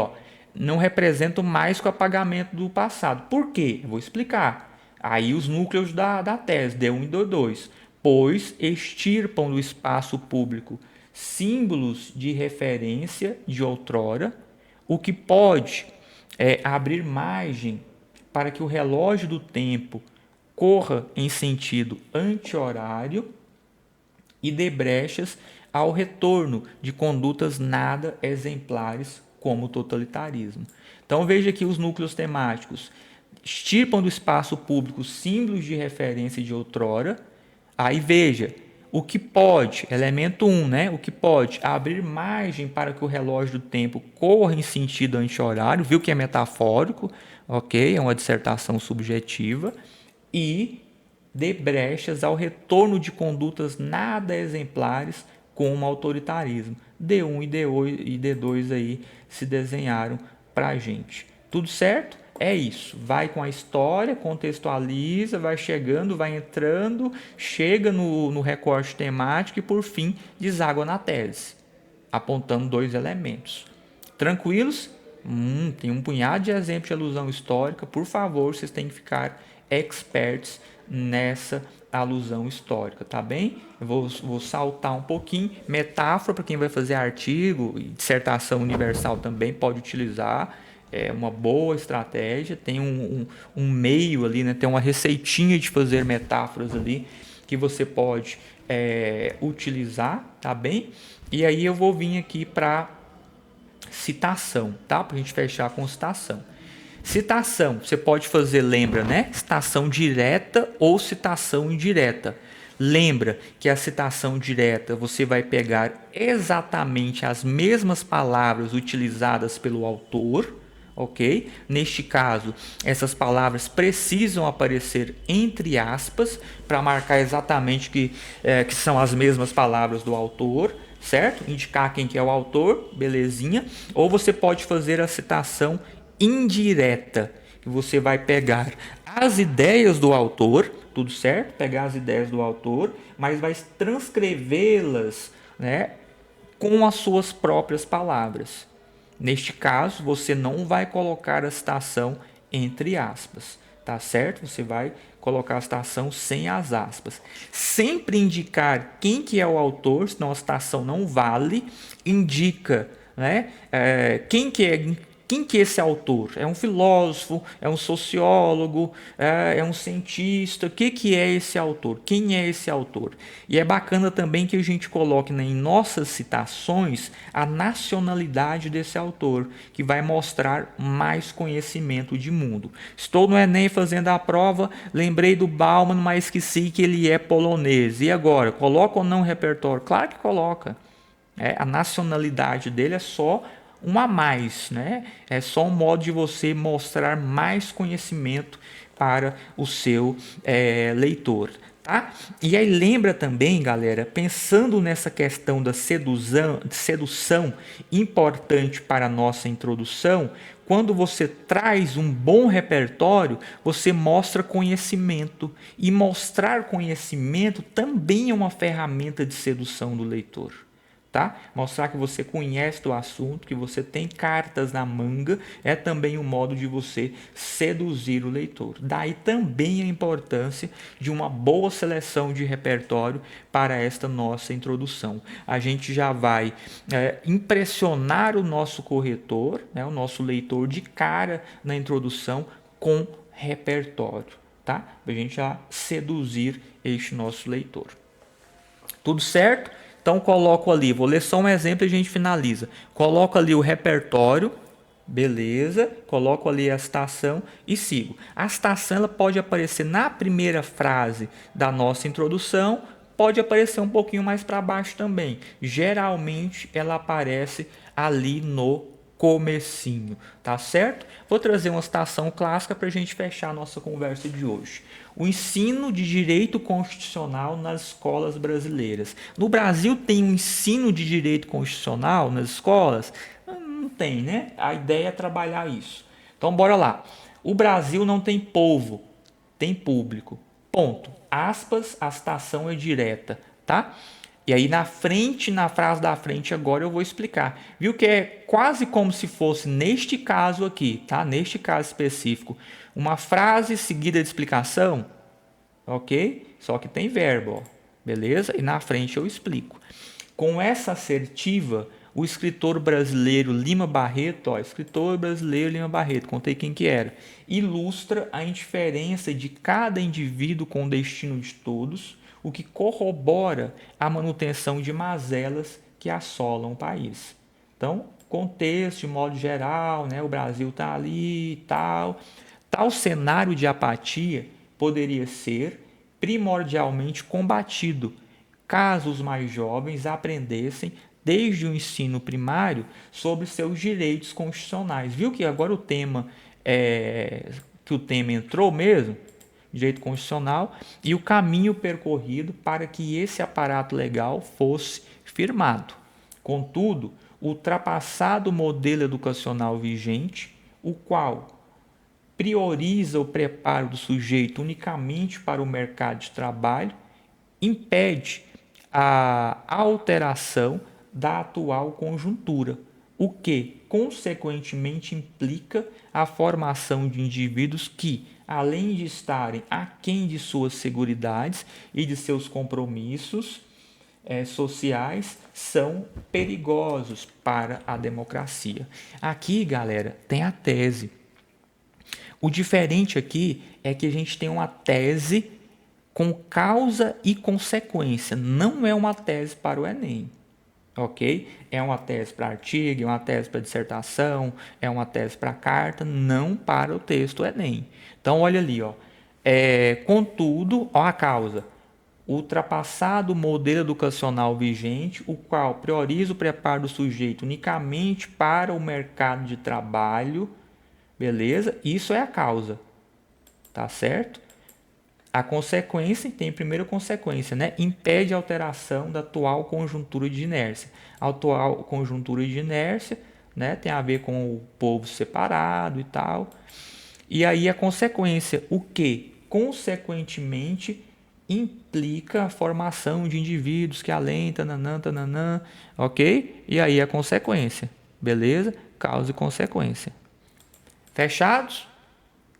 não representam mais que o apagamento do passado. Por quê? Eu vou explicar. Aí os núcleos da tese, D1 e D2. Pois extirpam do espaço público símbolos de referência de outrora, o que pode abrir margem para que o relógio do tempo corra em sentido anti-horário e dê brechas ao retorno de condutas nada exemplares como o totalitarismo. Então veja aqui os núcleos temáticos. Extirpam do espaço público símbolos de referência de outrora. Aí veja, o que pode, elemento 1, né? O que pode abrir margem para que o relógio do tempo corra em sentido anti-horário, viu que é metafórico, ok? É uma dissertação subjetiva, e dê brechas ao retorno de condutas nada exemplares como autoritarismo. D1 e D2 aí se desenharam para a gente. Tudo certo? É isso, vai com a história, contextualiza, vai chegando, vai entrando, chega no recorte temático e, por fim, deságua na tese, apontando 2 elementos. Tranquilos? Tem um punhado de exemplos de alusão histórica. Por favor, vocês têm que ficar experts nessa alusão histórica, tá bem? Eu vou saltar um pouquinho. Metáfora, para quem vai fazer artigo, e dissertação universal também pode utilizar. É uma boa estratégia, tem um meio ali, né? Tem uma receitinha de fazer metáforas ali que você pode utilizar, tá bem? E aí eu vou vir aqui para citação, tá? Para a gente fechar com citação. Citação, você pode fazer, lembra, né? Citação direta ou citação indireta. Lembra que a citação direta você vai pegar exatamente as mesmas palavras utilizadas pelo autor, ok? Neste caso, essas palavras precisam aparecer entre aspas para marcar exatamente que são as mesmas palavras do autor, certo? Indicar quem que é o autor, belezinha. Ou você pode fazer a citação indireta, que você vai pegar as ideias do autor, tudo certo? Pegar as ideias do autor, mas vai transcrevê-las, né, com as suas próprias palavras. Neste caso, você não vai colocar a citação entre aspas, tá certo? Você vai colocar a citação sem as aspas. Sempre indicar quem que é o autor, senão a citação não vale. Indica, né? Quem quem que é esse autor? É um filósofo? É um sociólogo? É um cientista? O que é esse autor? Quem é esse autor? E é bacana também que a gente coloque, né, em nossas citações a nacionalidade desse autor, que vai mostrar mais conhecimento de mundo. Estou no Enem fazendo a prova, lembrei do Bauman, mas esqueci que ele é polonês. E agora, coloca ou não no repertório? Claro que coloca. A nacionalidade dele é só um a mais, né? É só um modo de você mostrar mais conhecimento para o seu leitor. Tá? E aí lembra também, galera, pensando nessa questão da sedução importante para a nossa introdução, quando você traz um bom repertório, você mostra conhecimento. E mostrar conhecimento também é uma ferramenta de sedução do leitor. Tá? Mostrar que você conhece do assunto, que você tem cartas na manga, é também um modo de você seduzir o leitor. Daí também a importância de uma boa seleção de repertório para esta nossa introdução. A gente já vai impressionar o nosso corretor, né, o nosso leitor de cara na introdução com repertório, tá? Para a gente já seduzir este nosso leitor. Tudo certo? Então coloco ali, vou ler só um exemplo e a gente finaliza. Coloco ali o repertório, beleza? Coloco ali a citação e sigo. A citação ela pode aparecer na primeira frase da nossa introdução, pode aparecer um pouquinho mais para baixo também. Geralmente ela aparece ali no comecinho, tá certo? Vou trazer uma citação clássica para a gente fechar a nossa conversa de hoje. O ensino de direito constitucional nas escolas brasileiras. No Brasil tem um ensino de direito constitucional nas escolas? Não tem, né? A ideia é trabalhar isso. Então, bora lá. O Brasil não tem povo, tem público. Ponto. Aspas, a citação é direta, tá? E aí na frente, na frase da frente agora eu vou explicar. Viu que é quase como se fosse neste caso aqui, tá? Neste caso específico, uma frase seguida de explicação, ok? Só que tem verbo, ó, beleza? E na frente eu explico. Com essa assertiva, o escritor brasileiro Lima Barreto, contei quem que era, ilustra a indiferença de cada indivíduo com o destino de todos, o que corrobora a manutenção de mazelas que assolam o país. Então, contexto, de modo geral, né, o Brasil está ali e tal. Tal cenário de apatia poderia ser primordialmente combatido, caso os mais jovens aprendessem desde o ensino primário sobre seus direitos constitucionais. Viu que agora o tema entrou mesmo? Direito constitucional e o caminho percorrido para que esse aparato legal fosse firmado. Contudo, o ultrapassado modelo educacional vigente, o qual prioriza o preparo do sujeito unicamente para o mercado de trabalho, impede a alteração da atual conjuntura, o que, consequentemente, implica a formação de indivíduos que, além de estarem aquém de suas seguridades e de seus compromissos sociais, são perigosos para a democracia. Aqui, galera, tem a tese. O diferente aqui é que a gente tem uma tese com causa e consequência. Não é uma tese para o Enem. Ok? É uma tese para artigo, é uma tese para dissertação, é uma tese para carta, não para o texto Enem. Então, olha ali, ó. Contudo, ó a causa. Ultrapassado o modelo educacional vigente, o qual prioriza o preparo do sujeito unicamente para o mercado de trabalho, beleza? Isso é a causa, tá certo? A consequência, tem a primeira consequência, né? Impede a alteração da atual conjuntura de inércia. A atual conjuntura de inércia, né, tem a ver com o povo separado e tal. E aí a consequência, o que, consequentemente, implica a formação de indivíduos que além, tananã, ok? E aí a consequência, beleza? Causa e consequência. Fechados?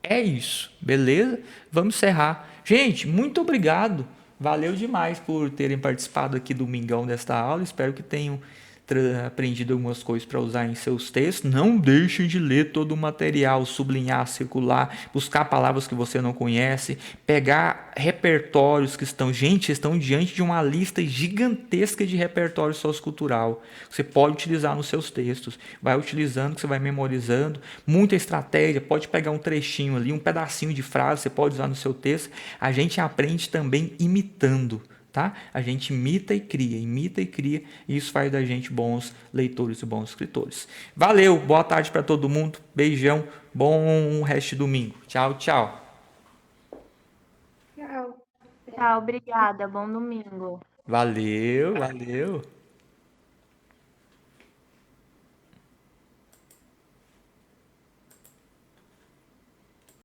É isso, beleza? Vamos encerrar. Gente, muito obrigado. Valeu demais por terem participado aqui do Domingão desta aula. Espero que tenham aprendido algumas coisas para usar em seus textos, não deixem de ler todo o material, sublinhar, circular, buscar palavras que você não conhece, pegar repertórios que estão... Gente, estão diante de uma lista gigantesca de repertório sociocultural. Você pode utilizar nos seus textos. Vai utilizando, que você vai memorizando. Muita estratégia, pode pegar um trechinho ali, um pedacinho de frase, você pode usar no seu texto. A gente aprende também imitando. Tá? A gente imita e cria, e isso faz da gente bons leitores e bons escritores. Valeu, boa tarde para todo mundo, beijão, bom resto de domingo. Tchau, tchau. Tchau. Tchau, obrigada. Bom domingo. Valeu, valeu.